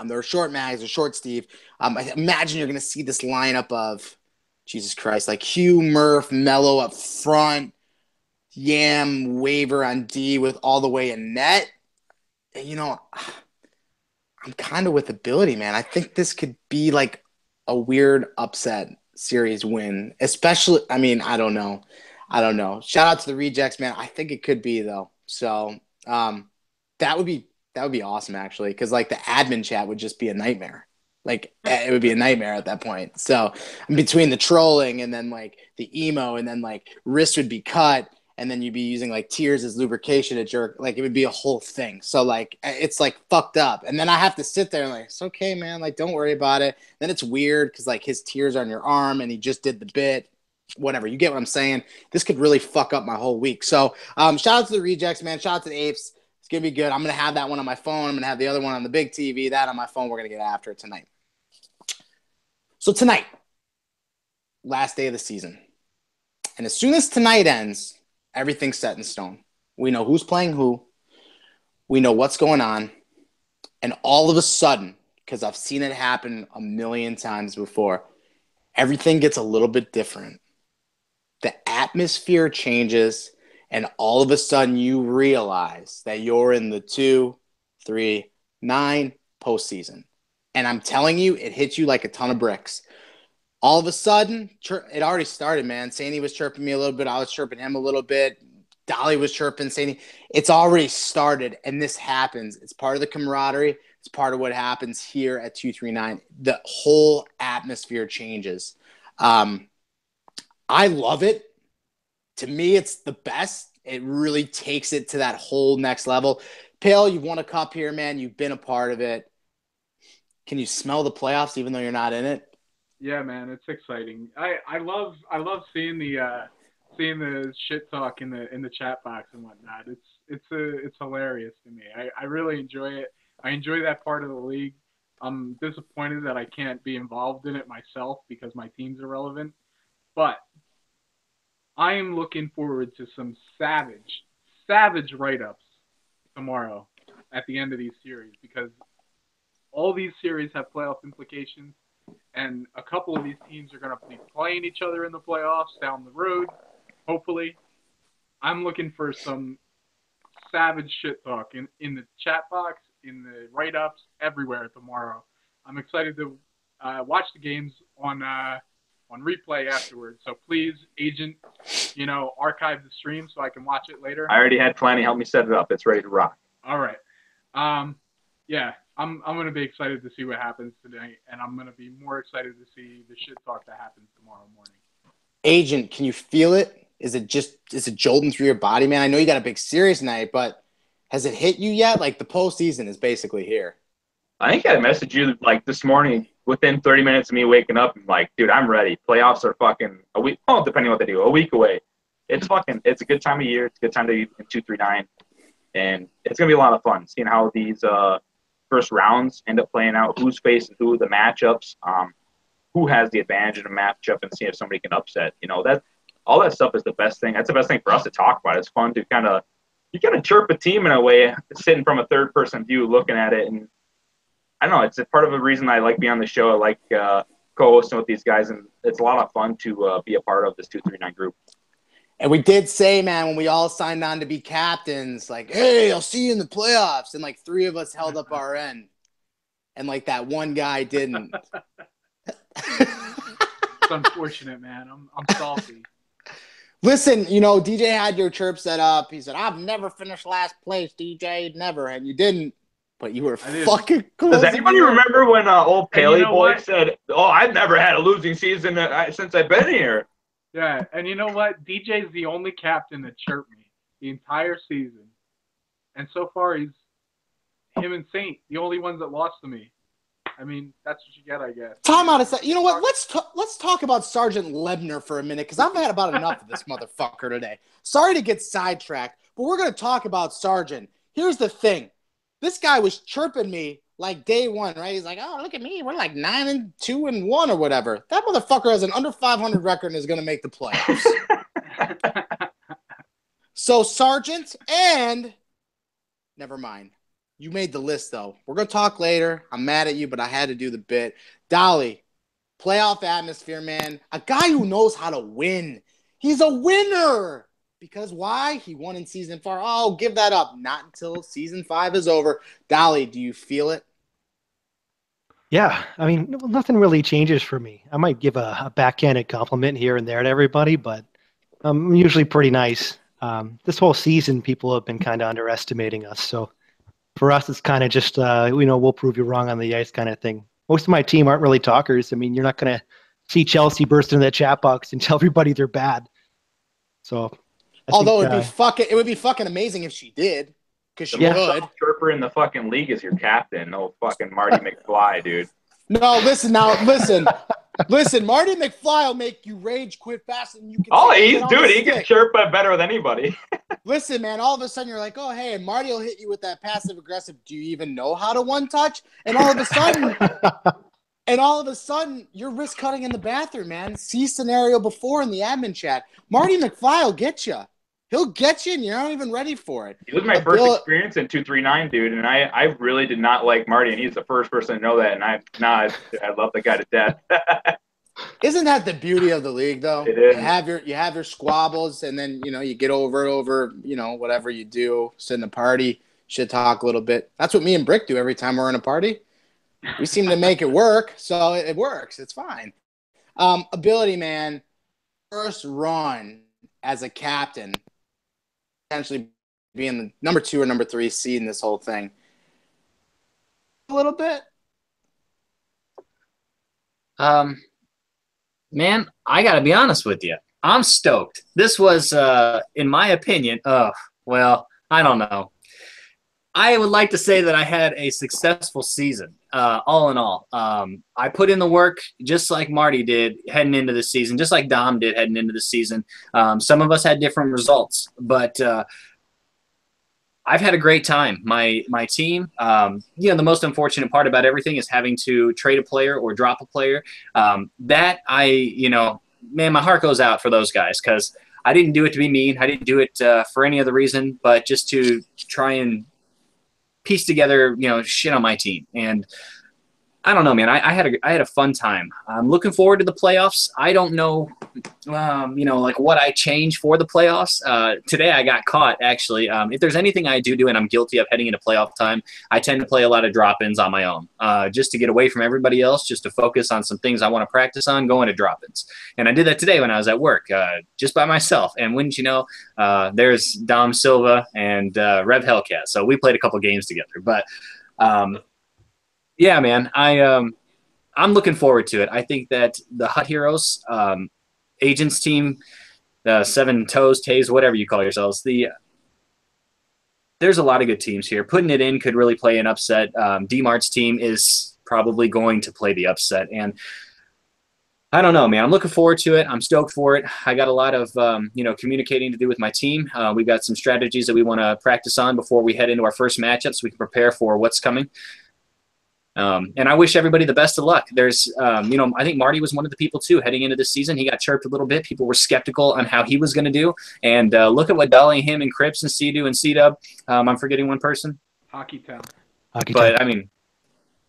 They're short Mags, they're short Steve. I imagine you're going to see this lineup of, Jesus Christ, like Hugh, Murph, Mello up front, Yam, Waver on D with all the way in net. And, I'm kind of with ability, man. I think this could be like a weird upset series win, especially. I mean, I don't know. Shout out to the Rejects, man. I think it could be though. So that would be awesome actually, because like the admin chat would just be a nightmare. Like it would be a nightmare at that point. So between the trolling and then like the emo and then like wrist would be cut and then you'd be using like tears as lubrication to jerk. Like it would be a whole thing. So like it's like fucked up. And then I have to sit there and like, it's okay, man. Like don't worry about it. Then it's weird because like his tears are on your arm and he just did the bit. Whatever. You get what I'm saying? This could really fuck up my whole week. So shout out to the Rejects, man. Shout out to the Apes. It's going to be good. I'm going to have that one on my phone. I'm going to have the other one on the big TV. That on my phone. We're going to get after it tonight. So tonight, last day of the season. And as soon as tonight ends, everything's set in stone. We know who's playing who. We know what's going on. And all of a sudden, because I've seen it happen a million times before, everything gets a little bit different. The atmosphere changes, and all of a sudden you realize that you're in the 2-3-9 postseason. And I'm telling you, it hits you like a ton of bricks. All of a sudden, it already started, man. Sandy was chirping me a little bit. I was chirping him a little bit. Dolly was chirping Sandy. It's already started, and this happens. It's part of the camaraderie. It's part of what happens here at 239. The whole atmosphere changes. I love it. To me, it's the best. It really takes it to that whole next level. Pale, you've won a cup here, man. You've been a part of it. Can you smell the playoffs even though you're not in it? Yeah, man, it's exciting. I love seeing the shit talk in the chat box and whatnot. It's hilarious to me. I really enjoy it. I enjoy that part of the league. I'm disappointed that I can't be involved in it myself because my team's irrelevant. But I am looking forward to some savage write-ups tomorrow at the end of these series, because all these series have playoff implications, and a couple of these teams are going to be playing each other in the playoffs down the road, hopefully. I'm looking for some savage shit talk in the chat box, in the write-ups, everywhere tomorrow. I'm excited to watch the games on replay afterwards. So please, agent, archive the stream so I can watch it later. I already had plenty. Help me set it up. It's ready to rock. All right. Yeah, I'm going to be excited to see what happens today, and I'm going to be more excited to see the shit talk that happens tomorrow morning. Agent, can you feel it? Is it jolting through your body, man? I know you got a big series tonight, but has it hit you yet? Like the postseason is basically here. I think I messaged you like this morning within 30 minutes of me waking up. I'm like, dude, I'm ready. Playoffs are fucking a week. Oh, depending on what they do, a week away. It's a good time of year. It's a good time to be in 239. And it's going to be a lot of fun seeing how these first rounds end up playing out, who's facing who, the matchups, who has the advantage in a matchup, and see if somebody can upset. All that stuff is the best thing. That's the best thing for us to talk about. It's fun to you kind of chirp a team in a way, sitting from a third-person view, looking at it. And I don't know, it's a part of the reason I like being on the show. I like co-hosting with these guys, and it's a lot of fun to be a part of this 239 group. And we did say, man, when we all signed on to be captains, like, hey, I'll see you in the playoffs. And like 3 of us held up our end. And like that one guy didn't. It's unfortunate, man. I'm salty. Listen, DJ had your chirp set up. He said, I've never finished last place, DJ. Never. And you didn't. But you were fucking close. Does anybody remember when old Paley boy said, oh, I've never had a losing season since I've been here? Yeah, and you know what? DJ's the only captain that chirped me the entire season. And so far, him and Saint, the only ones that lost to me. I mean, that's what you get, I guess. Time out a second. You know what? Let's talk about Sergeant Lebner for a minute, because I've had about enough of this motherfucker today. Sorry to get sidetracked, but we're going to talk about Sergeant. Here's the thing. This guy was chirping me like day one, right? He's like, oh, look at me. We're like 9-2-1 or whatever. That motherfucker has an under 500 record and is going to make the playoffs. So, Sergeant, and never mind. You made the list, though. We're going to talk later. I'm mad at you, but I had to do the bit. Dolly, playoff atmosphere, man. A guy who knows how to win. He's a winner. Because why? He won in season 4. Oh, give that up. Not until season 5 is over. Dolly, do you feel it? Yeah, I mean, nothing really changes for me. I might give a backhanded compliment here and there to everybody, but I'm usually pretty nice. This whole season, people have been kind of underestimating us. So for us, it's kind of just, we'll prove you wrong on the ice kind of thing. Most of my team aren't really talkers. I mean, you're not going to see Chelsea burst into the chat box and tell everybody they're bad. So, although it would be fucking amazing if she did, because she The would. most chirper in the fucking league is your captain. No fucking Marty McFly, dude. No, listen. Marty McFly will make you rage quit faster than you can. Oh, say, he can chirp better than anybody. Listen, man, all of a sudden you're like, oh, hey, and Marty will hit you with that passive aggressive. Do you even know how to one touch? And all of a sudden, you're risk cutting in the bathroom, man. See scenario before in the admin chat. Marty McFly will get you. He'll get you, and you're not even ready for it. He was my first experience in 239, dude, and I really did not like Marty, and he's the first person to know that, and I love the guy to death. Isn't that the beauty of the league, though? It is. You have your squabbles, and then you get over whatever you do, sit in a party, shit talk a little bit. That's what me and Brick do every time we're in a party. We seem to make it work, so it works. It's fine. Ability, man. First run as a captain, potentially being the number 2 or number 3 seed in this whole thing. A little bit. Man, I got to be honest with you. I'm stoked. This was, in my opinion, well, I don't know. I would like to say that I had a successful season, all in all. I put in the work just like Marty did heading into the season, just like Dom did heading into the season. Some of us had different results, but I've had a great time. My team, the most unfortunate part about everything is having to trade a player or drop a player. Man, my heart goes out for those guys because I didn't do it to be mean. I didn't do it for any other reason, but just to try and piece together, shit on my team. And I don't know, man. I had a fun time. I'm looking forward to the playoffs. I don't know, like what I change for the playoffs. Today I got caught, actually. If there's anything I do and I'm guilty of heading into playoff time, I tend to play a lot of drop-ins on my own, just to get away from everybody else, just to focus on some things I want to practice on, going to drop-ins. And I did that today when I was at work, just by myself. And wouldn't you know, there's Dom Silva and Rev Hellcat. So we played a couple games together. But yeah, man, I'm looking forward to it. I think that the Hut Heroes agents team, the Seven Toes, Tays, whatever you call yourselves, there's a lot of good teams here. Putting it in could really play an upset. D-Mart's team is probably going to play the upset, and I don't know, man. I'm looking forward to it. I'm stoked for it. I got a lot of communicating to do with my team. We've got some strategies that we want to practice on before we head into our first matchup, so we can prepare for what's coming. And I wish everybody the best of luck. There's, I think Marty was one of the people too heading into this season. He got chirped a little bit. People were skeptical on how he was going to do. And look at what Dolly, him, and Crips and C-Do and C-Dub. I'm forgetting one person. Hockey Town. But I mean,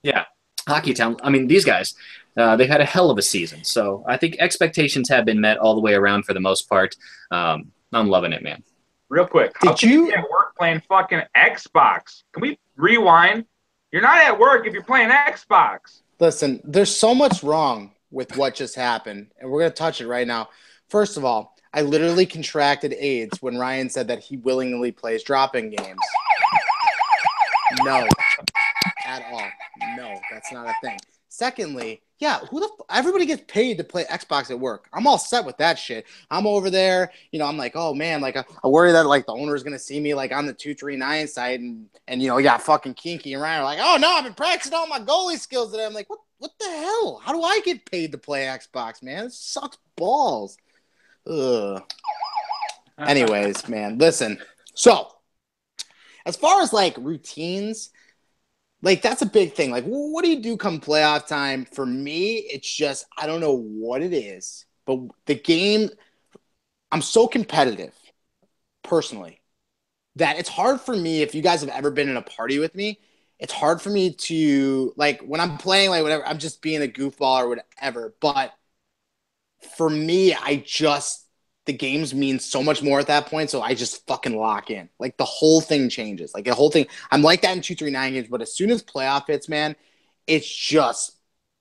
yeah, Hockey Town. I mean, these guys, they've had a hell of a season. So I think expectations have been met all the way around for the most part. I'm loving it, man. Real quick, how can you be at work playing fucking Xbox? Can we rewind? You're not at work if you're playing Xbox. Listen, there's so much wrong with what just happened, and we're going to touch it right now. First of all, I literally contracted AIDS when Ryan said that he willingly plays drop-in games. No, at all. No, that's not a thing. Secondly, yeah, everybody gets paid to play Xbox at work. I'm all set with that shit. I'm over there, I'm like, oh man, like I worry that like the owner is gonna see me like on the 239 site and got fucking Kinky and Ryan are like, oh no, I've been practicing all my goalie skills today. I'm like, what the hell? How do I get paid to play Xbox, man? It sucks balls. Ugh. Anyways, man, listen. So, as far as like routines. Like, that's a big thing. Like, what do you do come playoff time? For me, it's just, I don't know what it is. But the game, I'm so competitive, personally, that it's hard for me, if you guys have ever been in a party with me, it's hard for me to, like, when I'm playing, like, whatever, I'm just being a goofball or whatever. But for me, the games mean so much more at that point, so I just fucking lock in. Like, the whole thing changes. Like, the whole thing – I'm like that in 239 games, but as soon as playoff hits, man, it's just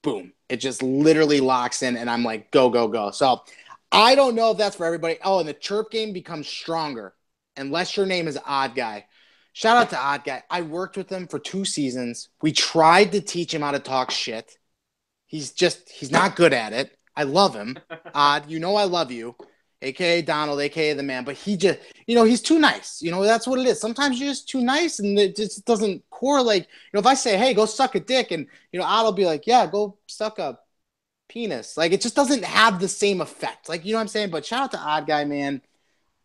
boom. It just literally locks in, and I'm like, go, go, go. So I don't know if that's for everybody. Oh, and the chirp game becomes stronger unless your name is Odd Guy. Shout out to Odd Guy. I worked with him for 2 seasons. We tried to teach him how to talk shit. He's not good at it. I love him. Odd, you know I love you. AKA Donald, AKA the man, but he just, he's too nice. That's what it is. Sometimes you're just too nice and it just doesn't correlate. If I say, hey, go suck a dick, and, Odd will be like, yeah, go suck a penis. Like, it just doesn't have the same effect. Like, you know what I'm saying? But shout out to Odd Guy, man.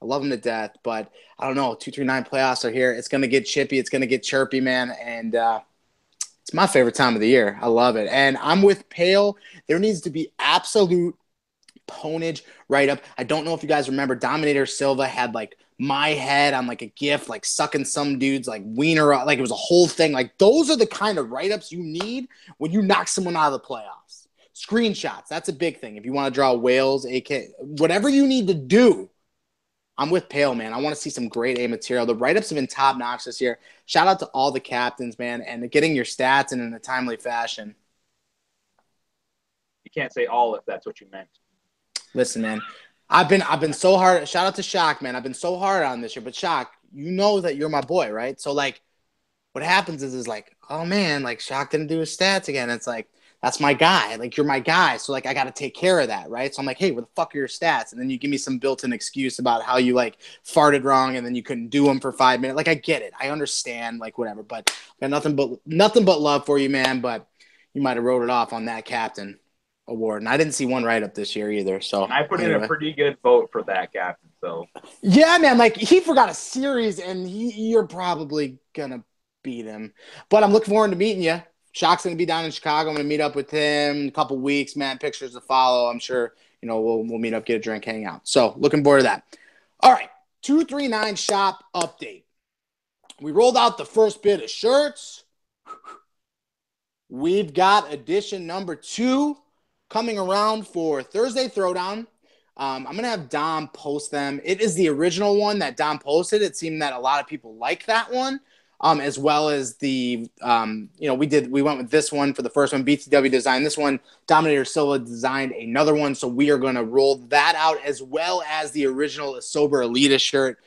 I love him to death, but I don't know. 239 playoffs are here. It's going to get chippy. It's going to get chirpy, man. And it's my favorite time of the year. I love it. And I'm with Pale. There needs to be absolute ponage right up. I don't know if you guys remember, Dominator Silva had like my head on like a GIF, like sucking some dude's like wiener up. Like it was a whole thing. Like those are the kind of write-ups you need when you knock someone out of the playoffs. Screenshots, that's a big thing. If you want to draw whales, AK, whatever you need to do, I'm with Pale, man. I want to see some grade A material. The write-ups have been top-notch this year. Shout out to all the captains, man, and getting your stats in a timely fashion. You can't say all if that's what you meant. Listen, man, I've been so hard. Shout out to Shock, man. I've been so hard on this year. But Shock, you know that you're my boy, right? So like, what happens is like, oh man, like Shock didn't do his stats again. It's like, that's my guy. Like, you're my guy. So like, I got to take care of that, right? So I'm like, hey, where the fuck are your stats? And then you give me some built-in excuse about how you like farted wrong and then you couldn't do them for 5 minutes. Like, I get it. I understand. Like, whatever. But I got nothing but love for you, man. But you might have wrote it off on that captain award, and I didn't see one write-up this year either. So and I put in a pretty good vote for that captain. So yeah, man, like he forgot a series, and you're probably gonna beat him. But I'm looking forward to meeting you. Shock's gonna be down in Chicago. I'm gonna meet up with him in a couple weeks, man. Pictures to follow. I'm sure we'll meet up, get a drink, hang out. So looking forward to that. All right, 239 shop update. We rolled out the first bit of shirts. We've got edition number 2 coming around for Thursday Throwdown. I'm going to have Dom post them. It is the original one that Dom posted. It seemed that a lot of people like that one, as well as the, we went with this one for the first one. BTW designed this one. Dominator Silva designed another one. So we are going to roll that out, as well as the original Sober Elitist shirt.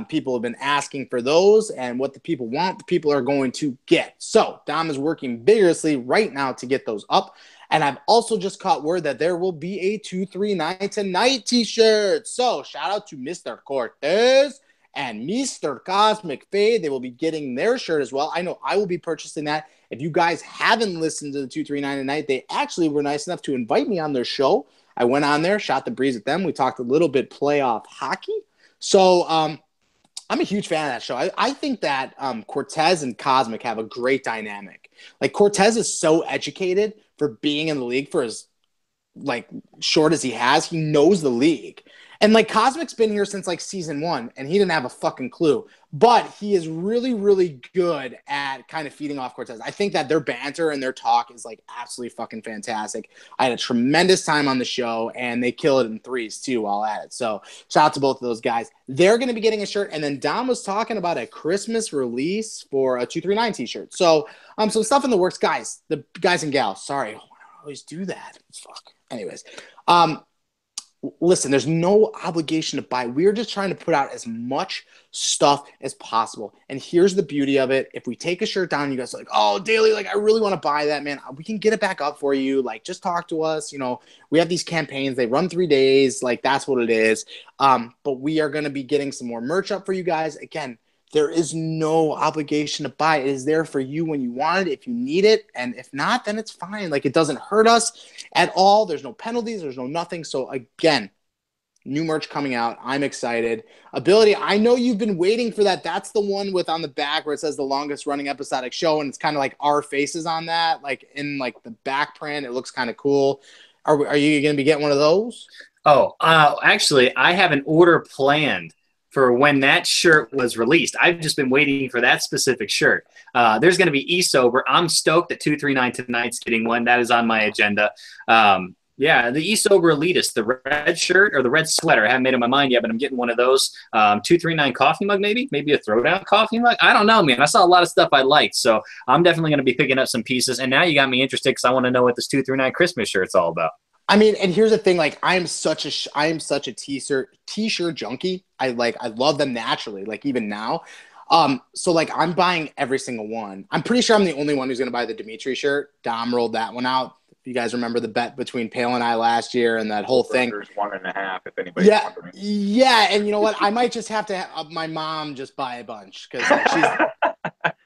People have been asking for those, and what the people want, the people are going to get. So Dom is working vigorously right now to get those up. And I've also just caught word that there will be a 239 Tonight t-shirt. So shout out to Mr. Cortez and Mr. Cosmic Fade. They will be getting their shirt as well. I know I will be purchasing that. If you guys haven't listened to the 239 Tonight, they actually were nice enough to invite me on their show. I went on there, shot the breeze with them. We talked a little bit playoff hockey. So I'm a huge fan of that show. I think that Cortez and Cosmic have a great dynamic. Like, Cortez is so educated for being in the league for as like short as he has. He knows the league. And like, Cosmic's been here since like season 1, and he didn't have a fucking clue. But he is really, really good at kind of feeding off Cortez. I think that their banter and their talk is like absolutely fucking fantastic. I had a tremendous time on the show, and they kill it in threes too while at it. So shout out to both of those guys. They're going to be getting a shirt. And then Dom was talking about a Christmas release for a 239 t-shirt. So some stuff in the works, guys. The guys and gals. Sorry, I always do that. Fuck. Anyways, listen, there's no obligation to buy. We're just trying to put out as much stuff as possible. And here's the beauty of it. If we take a shirt down, you guys are like, oh, Daily, like, I really want to buy that, man. We can get it back up for you. Like, just talk to us. We have these campaigns. They run 3 days. Like, that's what it is. But we are going to be getting some more merch up for you guys. Again, there is no obligation to buy. It is there for you when you want it, if you need it. And if not, then it's fine. Like, it doesn't hurt us at all. There's no penalties. There's no nothing. So, again, new merch coming out. I'm excited. Ability, I know you've been waiting for that. That's the one with on the back where it says the longest running episodic show, and it's kind of like our faces on that, like in like the back print. It looks kind of cool. Are you going to be getting one of those? Oh, actually, I have an order planned for when that shirt was released. I've just been waiting for that specific shirt. There's going to be E-Sober. I'm stoked that 239 Tonight's getting one. That is on my agenda. Yeah, the Eastover Elitist, the red shirt or the red sweater. I haven't made up my mind yet, but I'm getting one of those. 239 coffee mug, maybe a Throwdown coffee mug. I don't know, man. I saw a lot of stuff I liked, so I'm definitely going to be picking up some pieces. And now you got me interested because I want to know what this 239 Christmas shirt's all about. I mean, and here's the thing: like, I am such a t-shirt junkie. I love them naturally. Like even now, so like I'm buying every single one. I'm pretty sure I'm the only one who's gonna buy the Dimitri shirt. Dom rolled that one out. You guys remember the bet between Pale and I last year and that whole thing? 1.5, if anybody's wondering. Yeah, and you know what? I might just have to have my mom just buy a bunch because she's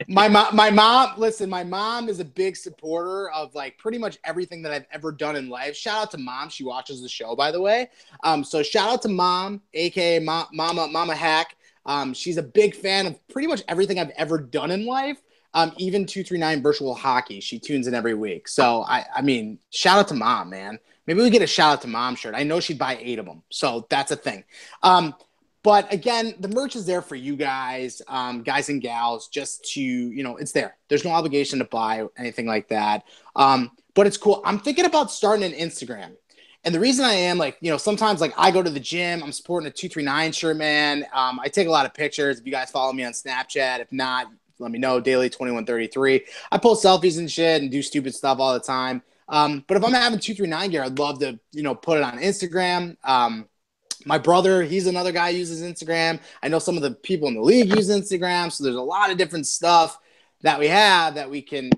my mom. Listen, my mom is a big supporter of like pretty much everything that I've ever done in life. Shout out to Mom. She watches the show, by the way. So shout out to Mom, aka Mama Hack. She's a big fan of pretty much everything I've ever done in life. Even 239 virtual hockey. She tunes in every week. So I mean, shout out to Mom, man. Maybe we get a shout out to Mom shirt. I know she'd buy 8 of them. So that's a thing. But again, the merch is there for you guys, guys and gals, just to, it's there. There's no obligation to buy anything like that. But it's cool. I'm thinking about starting an Instagram. And the reason I am sometimes like I go to the gym, I'm sporting a 239 shirt, man. I take a lot of pictures. If you guys follow me on Snapchat, if not, let me know, daily2133. I post selfies and shit and do stupid stuff all the time. But if I'm having 239 gear, I'd love to, put it on Instagram. My brother, he's another guy who uses Instagram. I know some of the people in the league use Instagram. So there's a lot of different stuff that we have that we can,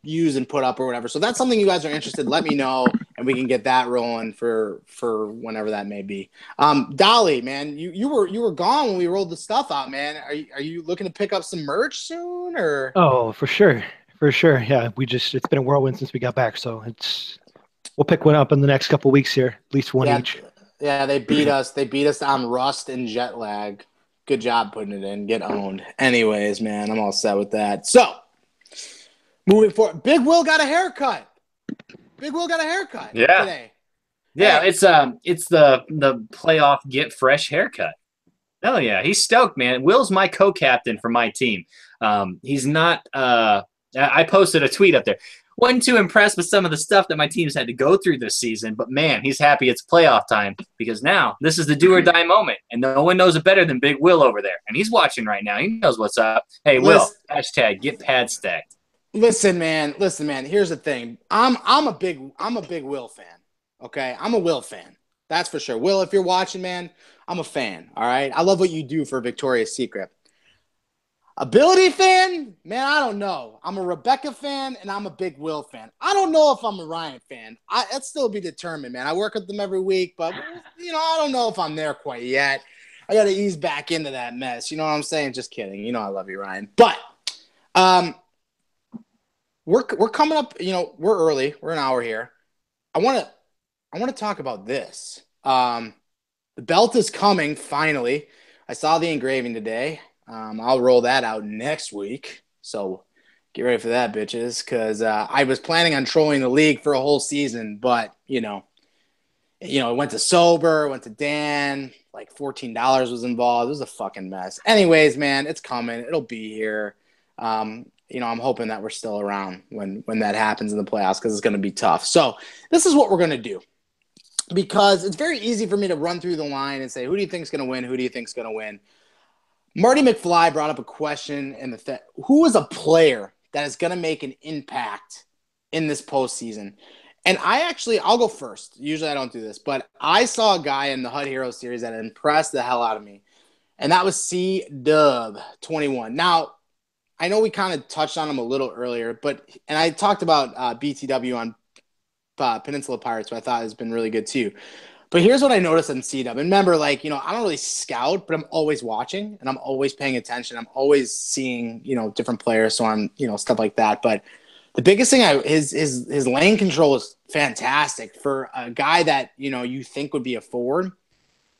use and put up or whatever. So if that's something you guys are interested, let me know and we can get that rolling for whenever that may be. Dolly, man, you were gone when we rolled the stuff out, man. Are you looking to pick up some merch soon or? Oh, for sure. For sure. Yeah. It's been a whirlwind since we got back. So we'll pick one up in the next couple of weeks here, at least one each. Yeah. They beat us. They beat us on rust and jet lag. Good job putting it in. Get owned. Anyways, man, I'm all set with that. So, moving forward, Big Will got a haircut. Yeah. Today. Yeah, hey. It's the playoff get fresh haircut. Hell yeah, he's stoked, man. Will's my co-captain for my team. He's not. I posted a tweet up there. Wasn't too impressed with some of the stuff that my teams had to go through this season, but man, he's happy it's playoff time because now this is the do or die moment, and no one knows it better than Big Will over there, and he's watching right now. He knows what's up. Hey, Will, hashtag get pad stacked. Listen, man. Here's the thing. I'm a big Will fan. Okay, I'm a Will fan. That's for sure. Will, if you're watching, man, I'm a fan. All right, I love what you do for Victoria's Secret. Ability fan? Man, I don't know. I'm a Rebecca fan, and I'm a big Will fan. I don't know if I'm a Ryan fan. That'd still be determined, man. I work with them every week, but, I don't know if I'm there quite yet. I got to ease back into that mess. You know what I'm saying? Just kidding. I love you, Ryan. But we're coming up, we're early. We're an hour here. I want to talk about this. The belt is coming, finally. I saw the engraving today. I'll roll that out next week. So get ready for that, bitches. Because I was planning on trolling the league for a whole season, but it went to Sober, went to Dan. Like $14 was involved. It was a fucking mess. Anyways, man, it's coming. It'll be here. I'm hoping that we're still around when that happens in the playoffs because it's going to be tough. So this is what we're going to do. Because it's very easy for me to run through the line and say, who do you think is going to win? Who do you think is going to win? Marty McFly brought up a question in who is a player that is going to make an impact in this postseason? And I'll go first. Usually I don't do this, but I saw a guy in the HUD Hero series that impressed the hell out of me. And that was C-Dub 21. Now, I know we kind of touched on him a little earlier, and I talked about BTW on Peninsula Pirates, who I thought has been really good too. But here's what I noticed in C-Dub. And remember, I don't really scout, but I'm always watching and I'm always paying attention. I'm always seeing, different players. So I'm, stuff like that. But the biggest thing, his lane control is fantastic for a guy that, you think would be a forward.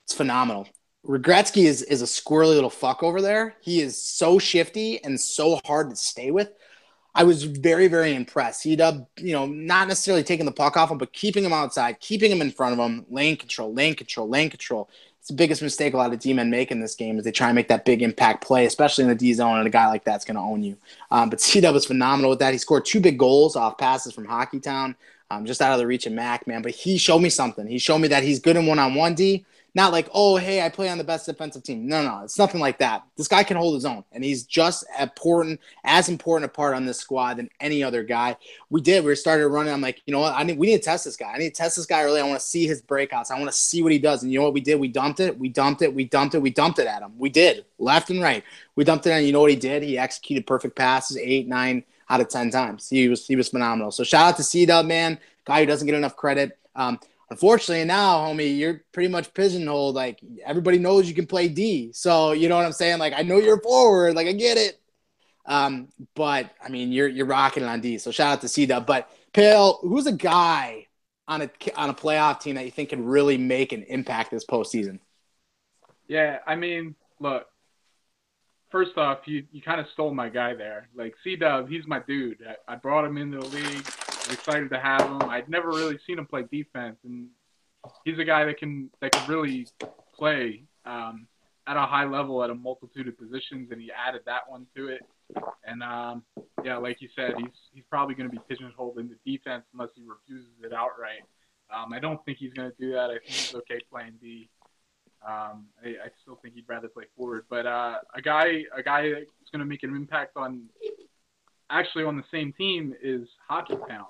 It's phenomenal. Gretzky is a squirrely little fuck over there. He is so shifty and so hard to stay with. I was very, very impressed. C-Dub, not necessarily taking the puck off him, but keeping him outside, keeping him in front of him, lane control. It's the biggest mistake a lot of D-men make in this game is they try and make that big impact play, especially in the D zone, and a guy like that's going to own you. But C-Dub was phenomenal with that. He scored 2 big goals off passes from Hockeytown. just out of the reach of Mac, man. But he showed me something. He showed me that he's good in one-on-one D. Not like, oh, hey, I play on the best defensive team. No, it's nothing like that. This guy can hold his own, and he's just as important a part on this squad than any other guy. We started running. I'm like, you know what? We need to test this guy. I need to test this guy early. I want to see his breakouts. I want to see what he does. And you know what we did? We dumped it at him. We did, left and right. We dumped it, and you know what he did? He executed perfect passes 8, 9 out of 10 times. He was phenomenal. So shout out to C-Dub, man, guy who doesn't get enough credit. Unfortunately, now, homie, you're pretty much pigeonholed. Like, everybody knows you can play D. So, you know what I'm saying? Like, I know you're forward. Like, I get it. But, I mean, you're rocking it on D. So, shout out to C-Dub. But, Pale, who's a guy on a playoff team that you think can really make an impact this postseason? Yeah, I mean, look, first off, you kind of stole my guy there. Like, C-Dub, he's my dude. I brought him into the league. I'm excited to have him. I'd never really seen him play defense, and he's a guy that can really play at a high level at a multitude of positions, and he added that one to it. And yeah, like you said, he's probably going to be pigeonholed into defense unless he refuses it outright. I don't think he's going to do that. I think he's okay playing D. I still think he'd rather play forward. But a guy that's going to make an impact on the same team is Hockey Town.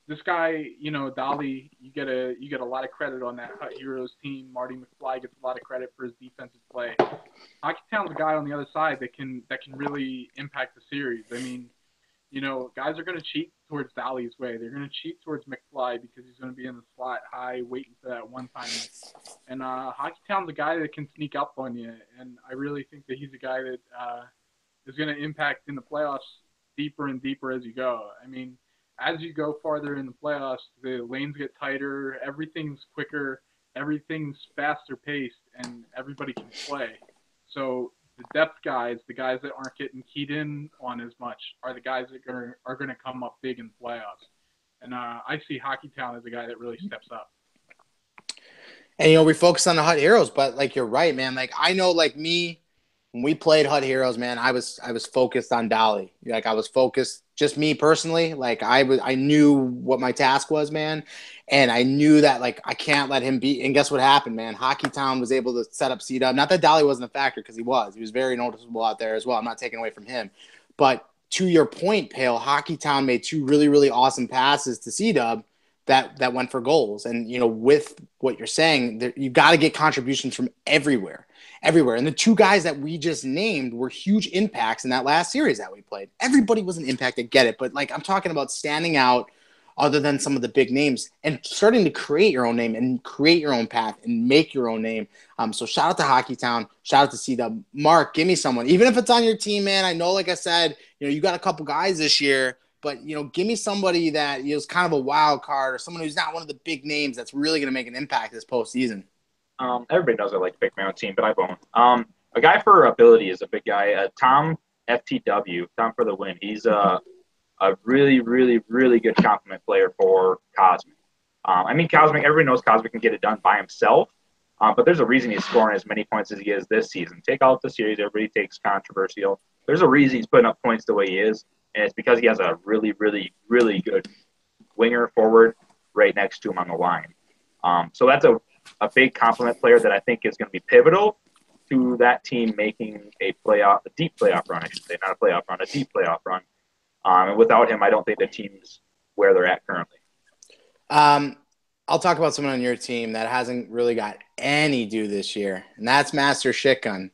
This guy, you know, Dolly, you get a lot of credit on that Hut Heroes team. Marty McFly gets a lot of credit for his defensive play. Hockey Town's a guy on the other side that can really impact the series. I mean, you know, guys are going to cheat towards Dolly's way. They're going to cheat towards McFly because he's going to be in the slot high waiting for that one time. And Hockey Town's a guy that can sneak up on you, and I really think that he's a guy that is going to impact in the playoffs deeper and deeper as you go. I mean, as you go farther in the playoffs, the lanes get tighter, everything's quicker, everything's faster paced, and everybody can play. So the depth guys, the guys that aren't getting keyed in on as much, are the guys that are going to come up big in the playoffs. And I see Hockey Town as a guy that really steps up. And, you know, we focus on the Hut Heroes, but, like, you're right, man. Like, I know, like, me, when we played Hut Heroes, man, I was focused on Dolly. Like, I was focused, just me personally. Like, I knew what my task was, man. And I knew that, like, I can't let him beat. And guess what happened, man? Hockey Town was able to set up C-Dub. Not that Dolly wasn't a factor, because he was. He was very noticeable out there as well. I'm not taking away from him. But to your point, Pale, Hockey Town made 2 really, really awesome passes to C-Dub that went for goals. And, you know, with what you're saying, you got to get contributions from everywhere. And the 2 guys that we just named were huge impacts in that last series that we played. Everybody was an impact, I get it. But, like, I'm talking about standing out other than some of the big names and starting to create your own name and create your own path and make your own name. So shout out to Hockey Town. Shout out to C-Dub. Mark, give me someone. Even if it's on your team, man, I know, like I said, you know, you got a couple guys this year. But, you know, give me somebody that is kind of a wild card or someone who's not one of the big names that's really going to make an impact this postseason. Everybody knows I like to pick my own team, but I won't. A guy for ability is a big guy. Tom FTW, Tom for the win. He's a really, really, really good complement player for Cosmic. I mean, Cosmic, everybody knows Cosmic can get it done by himself, but there's a reason he's scoring as many points as he is this season. Take out the series, everybody takes controversial. There's a reason he's putting up points the way he is. And it's because he has a really, really, really good winger forward right next to him on the line. So that's a big complement player that I think is going to be pivotal to that team making a deep playoff run, I should say. Not a playoff run, a deep playoff run. And without him, I don't think the team's where they're at currently. I'll talk about someone on your team that hasn't really got any due this year, and that's Master Shitgun.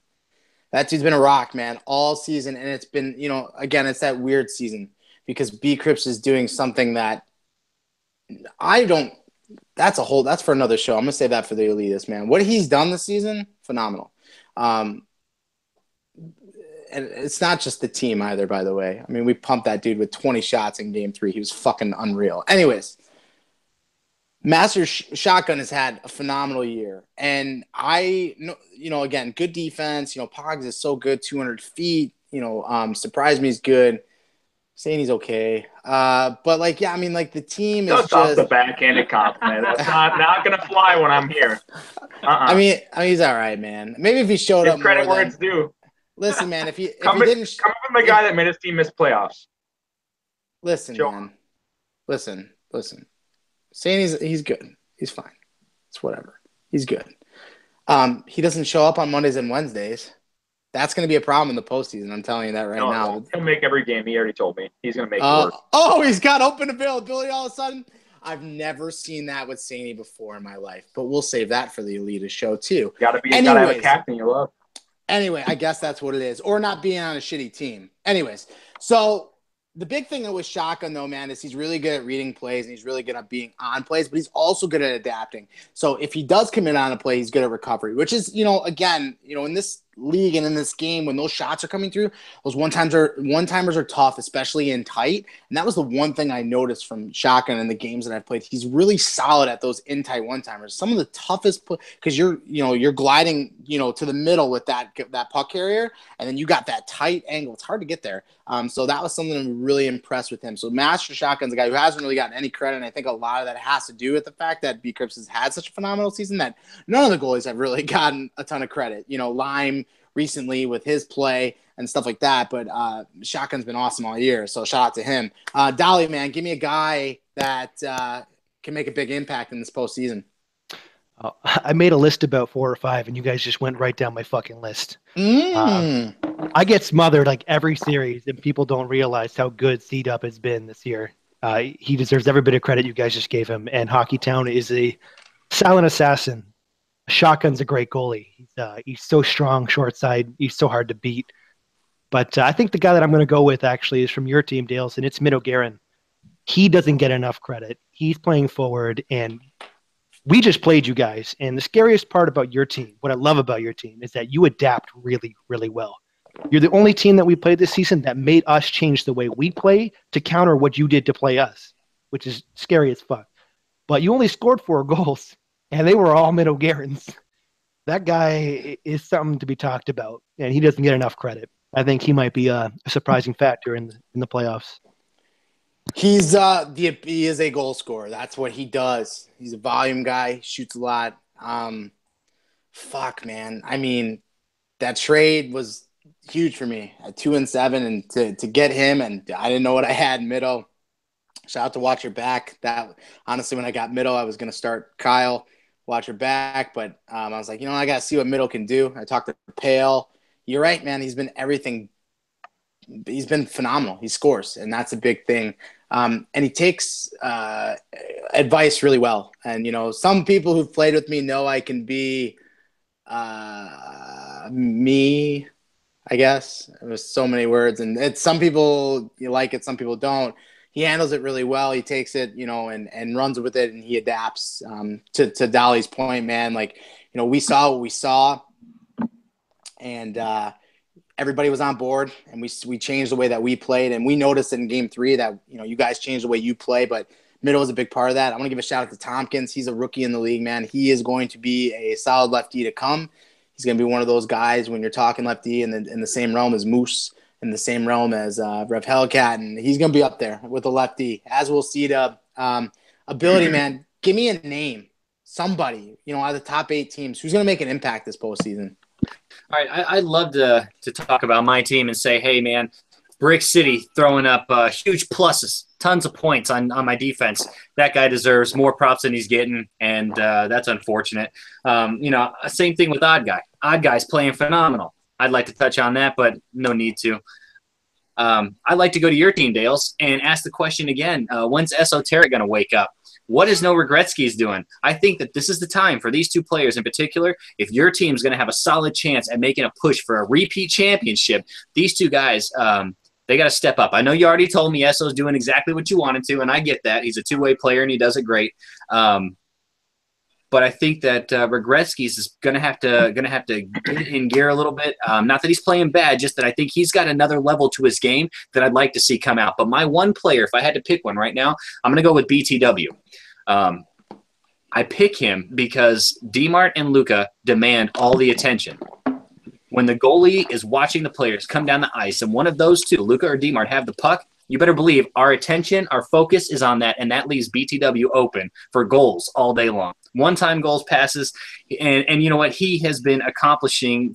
That dude's been a rock, man, all season. And it's been, you know, again, it's that weird season because B-Crips is doing something that that's for another show. I'm going to save that for the elitist, man. What he's done this season, phenomenal. And it's not just the team either, by the way. I mean, we pumped that dude with 20 shots in game 3. He was fucking unreal. Anyways, Master Shotgun has had a phenomenal year. And again, good defense. You know, Pogs is so good, 200 feet. You know, surprised me he's good. Saying he's okay. But, like, yeah, I mean, like, the team is just... off the backhanded compliment. That's not going to fly when I'm here. I mean, he's all right, man. Maybe if he showed up credit where it's due. Listen, man, if he come didn't... Come from the guy that made his team miss playoffs. Listen, man. listen. Saying he's good. He's fine. It's whatever. He's good. He doesn't show up on Mondays and Wednesdays. That's going to be a problem in the postseason. I'm telling you that right now. He'll make every game. He already told me. He's going to make it work. Oh, he's got open availability all of a sudden. I've never seen that with Saney before in my life, but we'll save that for the Elitist show too. Gotta have a captain you love. Anyway, I guess that's what it is. Or not being on a shitty team. Anyways, so the big thing with Shotgun, though, man, is he's really good at reading plays and he's really good at being on plays, but he's also good at adapting. So if he does commit on a play, he's good at recovery, which is, again, in this league and in this game, when those shots are coming through, those one-timers are tough, especially in tight. And that was the one thing I noticed from Shotgun in the games that I've played. He's really solid at those in tight one-timers. Some of the toughest, because you're gliding, to the middle with that puck carrier, and then you got that tight angle. It's hard to get there. So that was something I'm really impressed with him. So Master Shotgun's a guy who hasn't really gotten any credit, and I think a lot of that has to do with the fact that B. Cripps has had such a phenomenal season that none of the goalies have really gotten a ton of credit. Lime recently with his play and stuff like that, but Shotgun's been awesome all year, so shout out to him. Dolly, man, give me a guy that can make a big impact in this postseason. I made a list about 4 or 5, and you guys just went right down my fucking list. I get smothered like every series, and people don't realize how good C-Dub has been this year. He deserves every bit of credit you guys just gave him, and Hockey Town is a silent assassin. Shotgun's a great goalie. He's so strong, short side. He's so hard to beat. But I think the guy that I'm going to go with actually is from your team, Dales, and it's Mito Guerin. He doesn't get enough credit. He's playing forward, and we just played you guys. And the scariest part about your team, what I love about your team, is that you adapt really, really well. You're the only team that we played this season that made us change the way we play to counter what you did to play us, which is scary as fuck. But you only scored 4 goals. And they were all Mito Guerins. That guy is something to be talked about, and he doesn't get enough credit. I think he might be a surprising factor in the playoffs. He is a goal scorer. That's what he does. He's a volume guy, shoots a lot. Fuck, man. I mean, that trade was huge for me at 2-7, and to get him, and I didn't know what I had in Mito. Shout out to Watch Your Back. That honestly, when I got Mito, I was going to start Kyle. Watch Your Back, but I was like, I got to see what Mito can do. I talked to Pale. You're right, man. He's been everything. He's been phenomenal. He scores, and that's a big thing. And he takes advice really well. And, some people who've played with me know I can be me, I guess. There's so many words, and some people you like it, some people don't. He handles it really well. He takes it, and runs with it, and he adapts. To Dolly's point, man, we saw what we saw, and everybody was on board, and we changed the way that we played, and we noticed in Game 3 that you guys changed the way you play, but Middle is a big part of that. I want to give a shout out to Tompkins. He's a rookie in the league, man. He is going to be a solid lefty to come. He's going to be one of those guys when you're talking lefty in the same realm as Moose, in the same realm as Rev Hellcat, and he's going to be up there with the lefty, as will C-Dub. Ability, man, give me a name. Somebody, out of the top 8 teams, who's going to make an impact this postseason. All right, I'd love to talk about my team and say, hey, man, Brick City throwing up huge pluses, tons of points on my defense. That guy deserves more props than he's getting, and that's unfortunate. Same thing with Odd Guy. Odd Guy's playing phenomenal. I'd like to touch on that, but no need to. I'd like to go to your team, Dales, and ask the question again. When's Esoteric going to wake up? What is No Regretskis doing? I think that this is the time for these 2 players in particular. If your team's going to have a solid chance at making a push for a repeat championship, these 2 guys, they got to step up. I know you already told me Esso's doing exactly what you wanted to, and I get that. He's a 2-way player, and he does it great. But I think that Regretsky's is gonna have to get in gear a little bit. Not that he's playing bad, just that I think he's got another level to his game that I'd like to see come out. But my one player, if I had to pick one right now, I'm gonna go with BTW. I pick him because Demart and Luca demand all the attention. When the goalie is watching the players come down the ice, and one of those 2, Luca or Demart, have the puck, you better believe our attention, our focus is on that, and that leaves BTW open for goals all day long. one-time goals, passes, and you know what? He has been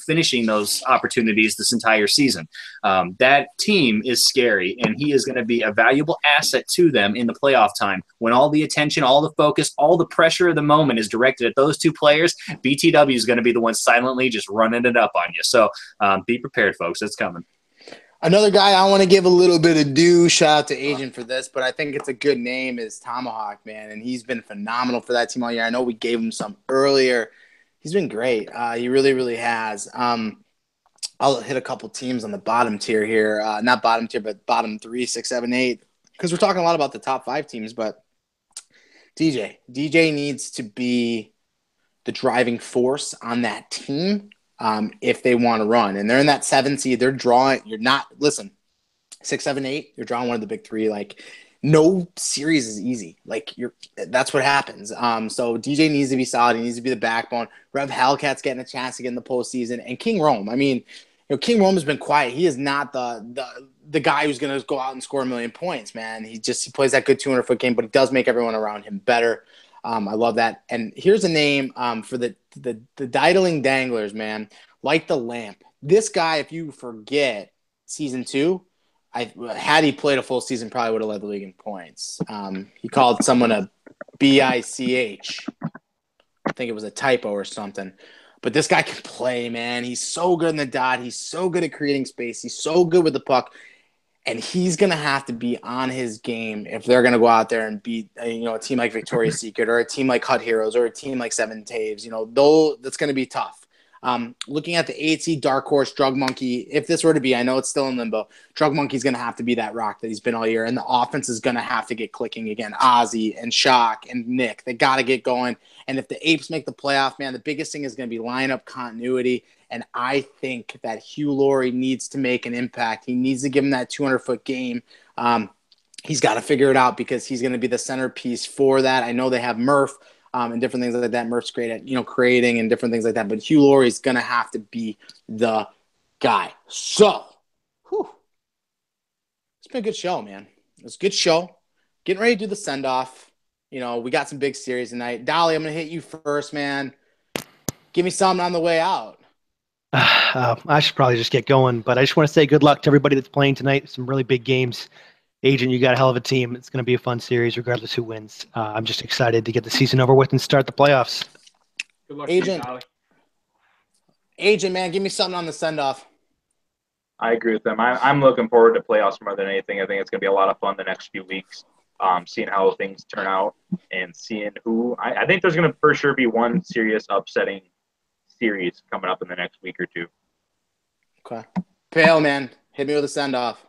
finishing those opportunities this entire season. That team is scary, and he is going to be a valuable asset to them in the playoff time when all the attention, all the focus, all the pressure of the moment is directed at those two players. BTW is going to be the one silently just running it up on you. So be prepared, folks. It's coming. Another guy I want to give a little bit of due, shout out to Agent for this, but I think it's a good name, is Tomahawk, man, and he's been phenomenal for that team all year. I know we gave him some earlier. He's been great. He really, really has. I'll hit a couple teams on the bottom tier here. Not bottom tier, but bottom 3, 6, 7, 8, because we're talking a lot about the top 5 teams, but DJ needs to be the driving force on that team. If they want to run, and they're in that 7 seed, they're drawing. 6, 7, 8. You're drawing one of the big 3. Like, no series is easy. Like, that's what happens. So DJ needs to be solid. He needs to be the backbone. Rev Hellcat's getting a chance to get in the postseason, and King Rome. I mean, King Rome has been quiet. He is not the guy who's going to go out and score a million points, man. He plays that good 200-foot game, but he does make everyone around him better. I love that. And here's a name for the Didling Danglers, man. Light the Lamp. This guy, if you forget season 2, had he played a full season, probably would have led the league in points. He called someone a BICH. I think it was a typo or something. But this guy can play, man. He's so good in the dot. He's so good at creating space. He's so good with the puck. And he's going to have to be on his game if they're going to go out there and beat a team like Victoria's Secret or a team like Hut Heroes or a team like Seven Taves. That's going to be tough. Looking at the 8 seed Dark Horse, Drug Monkey, if this were to be, I know it's still in limbo, Drug Monkey's going to have to be that rock that he's been all year, and the offense is going to have to get clicking again. Ozzy and Shock and Nick, they got to get going. And if the Apes make the playoff, man, the biggest thing is going to be lineup continuity. And I think that Hugh Laurie needs to make an impact. He needs to give him that 200-foot game. He's got to figure it out because he's going to be the centerpiece for that. I know they have Murph and different things like that. Murph's great at, creating and different things like that. But Hugh Laurie's going to have to be the guy. So, it's been a good show, man. It's a good show. Getting ready to do the send-off. We got some big series tonight. Dolly, I'm going to hit you first, man. Give me something on the way out. I should probably just get going, but I just want to say good luck to everybody that's playing tonight. Some really big games. Agent, you got a hell of a team. It's going to be a fun series regardless who wins. I'm just excited to get the season over with and start the playoffs. Good luck, Agent. to you, Agent, man, give me something on the send-off. I agree with them. I'm looking forward to playoffs more than anything. I think it's going to be a lot of fun the next few weeks, seeing how things turn out and seeing who – I think there's going to for sure be one serious upsetting series coming up in the next week or 2. Okay. Pale, man, hit me with a send-off.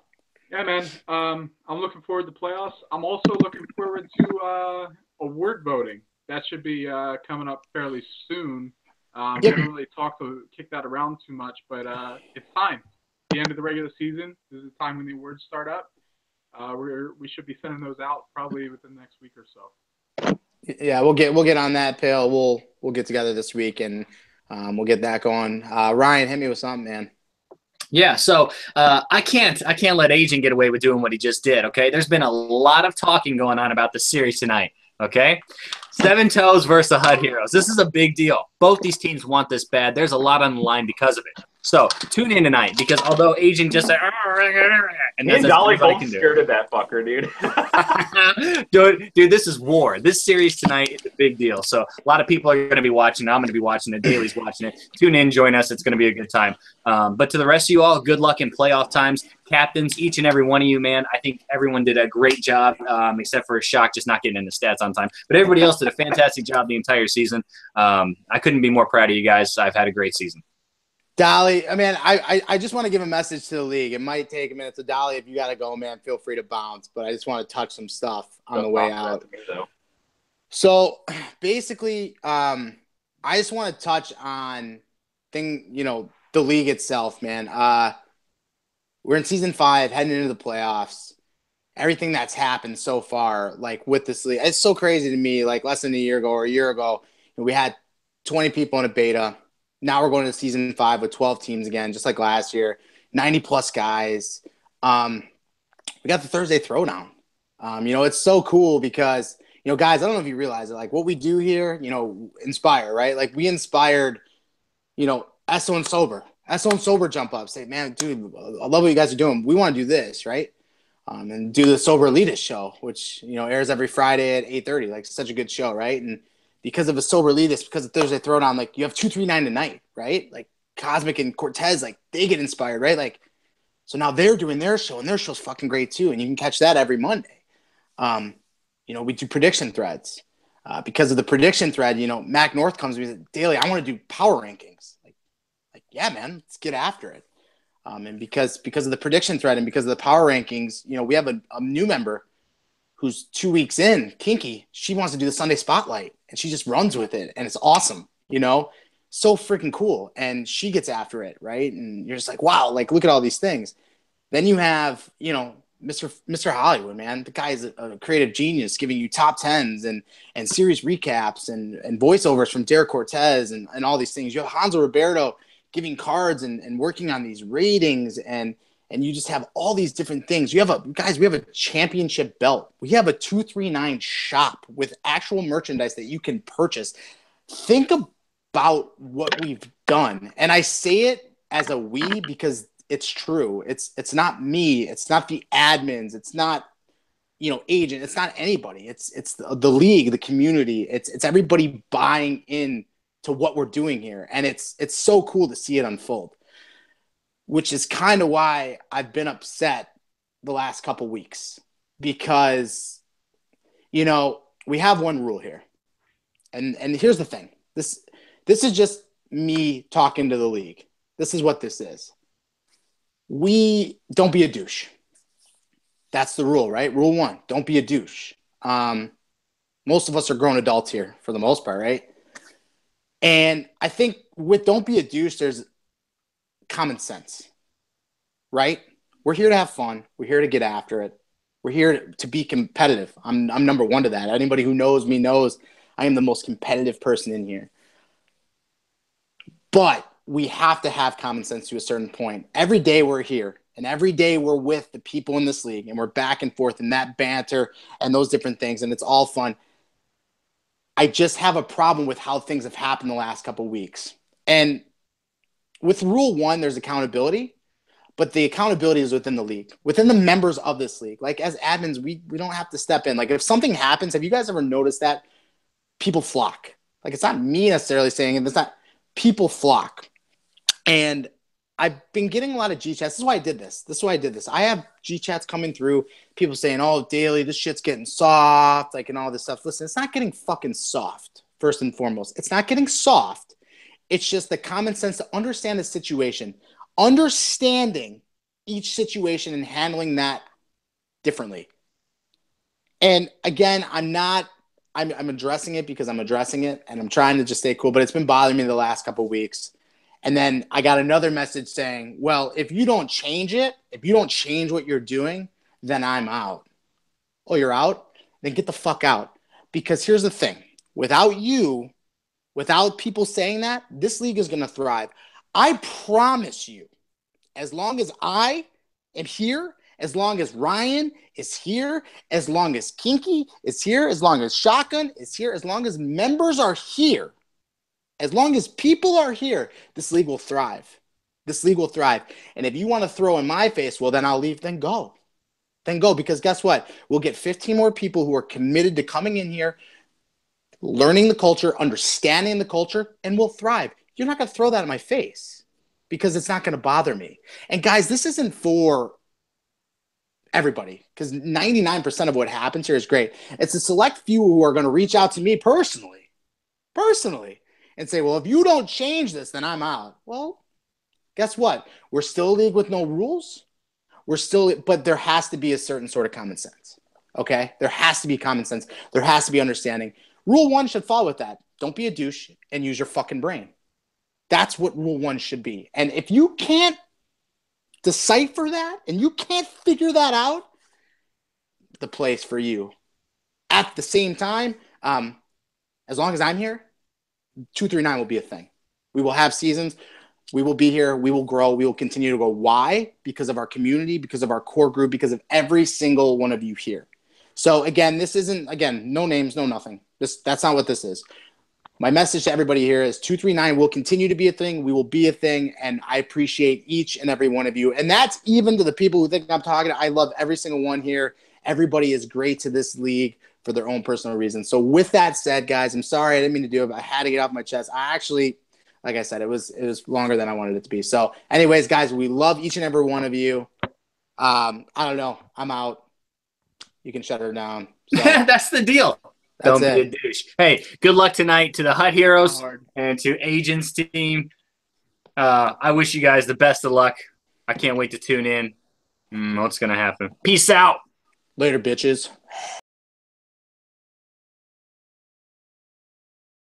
Yeah, man. I'm looking forward to playoffs. I'm also looking forward to award voting. That should be coming up fairly soon. We haven't really kick that around too much, but it's time. The end of the regular season. This is the time when the awards start up. We should be sending those out probably within the next week or so. Yeah, we'll get on that, Pale. We'll get together this week and we'll get that going. Ryan, hit me with something, man. Yeah, so I can't let Agent get away with doing what he just did, okay? There's been a lot of talking going on about the series tonight, okay? Seven Toes versus the Hut Heroes. This is a big deal. Both these teams want this bad. There's a lot on the line because of it. So tune in tonight because although Agent just said, and that's Dolly both scared of that fucker, dude. Dude, this is war. This series tonight is a big deal. So a lot of people are going to be watching. I'm going to be watching it. Daly's watching it. Tune in, join us. It's going to be a good time. But to the rest of you all, good luck in playoff times. Captains, each and every one of you, man. I think everyone did a great job, except for Shock just not getting into stats on time. But everybody else did a fantastic job the entire season. I couldn't be more proud of you guys. I've had a great season. Dolly, I mean, I just want to give a message to the league. It might take a minute. So, Dolly, if you got to go, man, feel free to bounce. But I just want to touch some stuff on the way out. So, basically, I just want to touch on the league itself, man. We're in season 5, heading into the playoffs. Everything that's happened so far, like with this league, it's so crazy to me. Like less than a year ago, we had 20 people in a beta. Now we're going to season 5 with 12 teams again, just like last year, 90-plus guys. We got the Thursday Throwdown. It's so cool because, guys, I don't know if you realize it, like what we do here, inspire, right? Like we inspired, Esso and Sober. Esso and Sober jump up, say, man, dude, I love what you guys are doing. We want to do this, right? And do the Sober Elitist show, which, airs every Friday at 8:30. Like such a good show, right? And because of a Sober Elitist, because of Thursday Throwdown, like you have 239 tonight, right? Like Cosmic and Cortez, like they get inspired, right? Like, so now they're doing their show, and their show's fucking great too. And you can catch that every Monday. We do prediction threads. Because of the prediction thread, Mac North comes to me and says, Daily, I want to do power rankings. Like, yeah, man, let's get after it. And because of the prediction thread and because of the power rankings, we have a new member who's 2 weeks in, Kinky. She wants to do the Sunday Spotlight, and she just runs with it, and it's awesome, so freaking cool. And she gets after it, right? And you're just like, wow, like look at all these things. Then you have, Mr. Hollywood, man. The guy is a creative genius, giving you top tens and series recaps and voiceovers from Derek Cortez and all these things. You have Hanzo Roberto giving cards and working on these ratings, and you just have all these different things. We have a championship belt. We have a 239 shop with actual merchandise that you can purchase. Think about what we've done. And I say it as a we because it's true. It's not me. It's not the admins. It's not, agent. It's not anybody. It's the league, the community. It's everybody buying in to what we're doing here. And it's so cool to see it unfold, which is kind of why I've been upset the last couple weeks because, we have one rule here. And here's the thing. This is just me talking to the league. This is what this is. We don't be a douche. That's the rule, right? Rule 1, don't be a douche. Most of us are grown adults here for the most part, right? And I think with don't be a douche, there's common sense, right? We're here to have fun. We're here to get after it. We're here to be competitive. I'm number one to that. Anybody who knows me knows I am the most competitive person in here. But we have to have common sense to a certain point. Every day we're here, and every day we're with the people in this league, and we're back and forth in that banter and those different things, and it's all fun. I just have a problem with how things have happened the last couple of weeks. And with Rule 1, there's accountability, but the accountability is within the league, within the members of this league. Like as admins, we don't have to step in. Like if something happens, have you guys ever noticed that? People flock. Like it's not me necessarily saying it, it's not people flock. And I've been getting a lot of G chats. This is why I did this. I have G chats coming through, people saying, oh, Daily, this shit's getting soft, like, and all this stuff. Listen, it's not getting fucking soft, first and foremost. It's not getting soft. It's just the common sense to understand the situation, understanding each situation and handling that differently. And again, I'm addressing it because I'm addressing it, and I'm trying to just stay cool, but it's been bothering me the last couple of weeks. And then I got another message saying, well, if you don't change it, if you don't change what you're doing, then I'm out. Oh, you're out? Then get the fuck out. Because here's the thing. Without you, without people saying that, this league is going to thrive. I promise you, as long as I am here, as long as Ryan is here, as long as Kinky is here, as long as Shotgun is here, as long as members are here, as long as people are here, this league will thrive. This league will thrive. And if you want to throw in my face, well, then I'll leave. Then go. Then go. Because guess what? We'll get 15 more people who are committed to coming in here, learning the culture, understanding the culture, and we'll thrive. You're not going to throw that in my face because it's not going to bother me. And guys, this isn't for everybody because 99% of what happens here is great. It's a select few who are going to reach out to me personally, and say, well, if you don't change this, then I'm out. Well, guess what? We're still a league with no rules. But there has to be a certain sort of common sense. Okay? There has to be common sense. There has to be understanding. Rule 1 should follow with that. Don't be a douche and use your fucking brain. That's what Rule 1 should be. And if you can't decipher that and you can't figure that out, the place for you. At the same time, as long as I'm here, 239 will be a thing. We will have seasons. We will be here. We will grow. We will continue to grow. Why? Because of our community, because of our core group, because of every single one of you here. So again, this isn't, no names, no nothing. That's not what this is. My message to everybody here is 239 will continue to be a thing. We will be a thing, and I appreciate each and every one of you. And that's even to the people who think I'm talking. I love every single one here. Everybody is great to this league for their own personal reasons. So with that said, guys, I'm sorry I didn't mean to do it, but I had to get off my chest. I actually, like I said, it was longer than I wanted it to be. So anyways, guys, we love each and every one of you. I don't know. I'm out. You can shut her down. So. That's the deal. Don't be a douche. Hey, good luck tonight to the Hut Heroes and to Agents team. I wish you guys the best of luck. I can't wait to tune in. What's going to happen? Peace out. Later, bitches.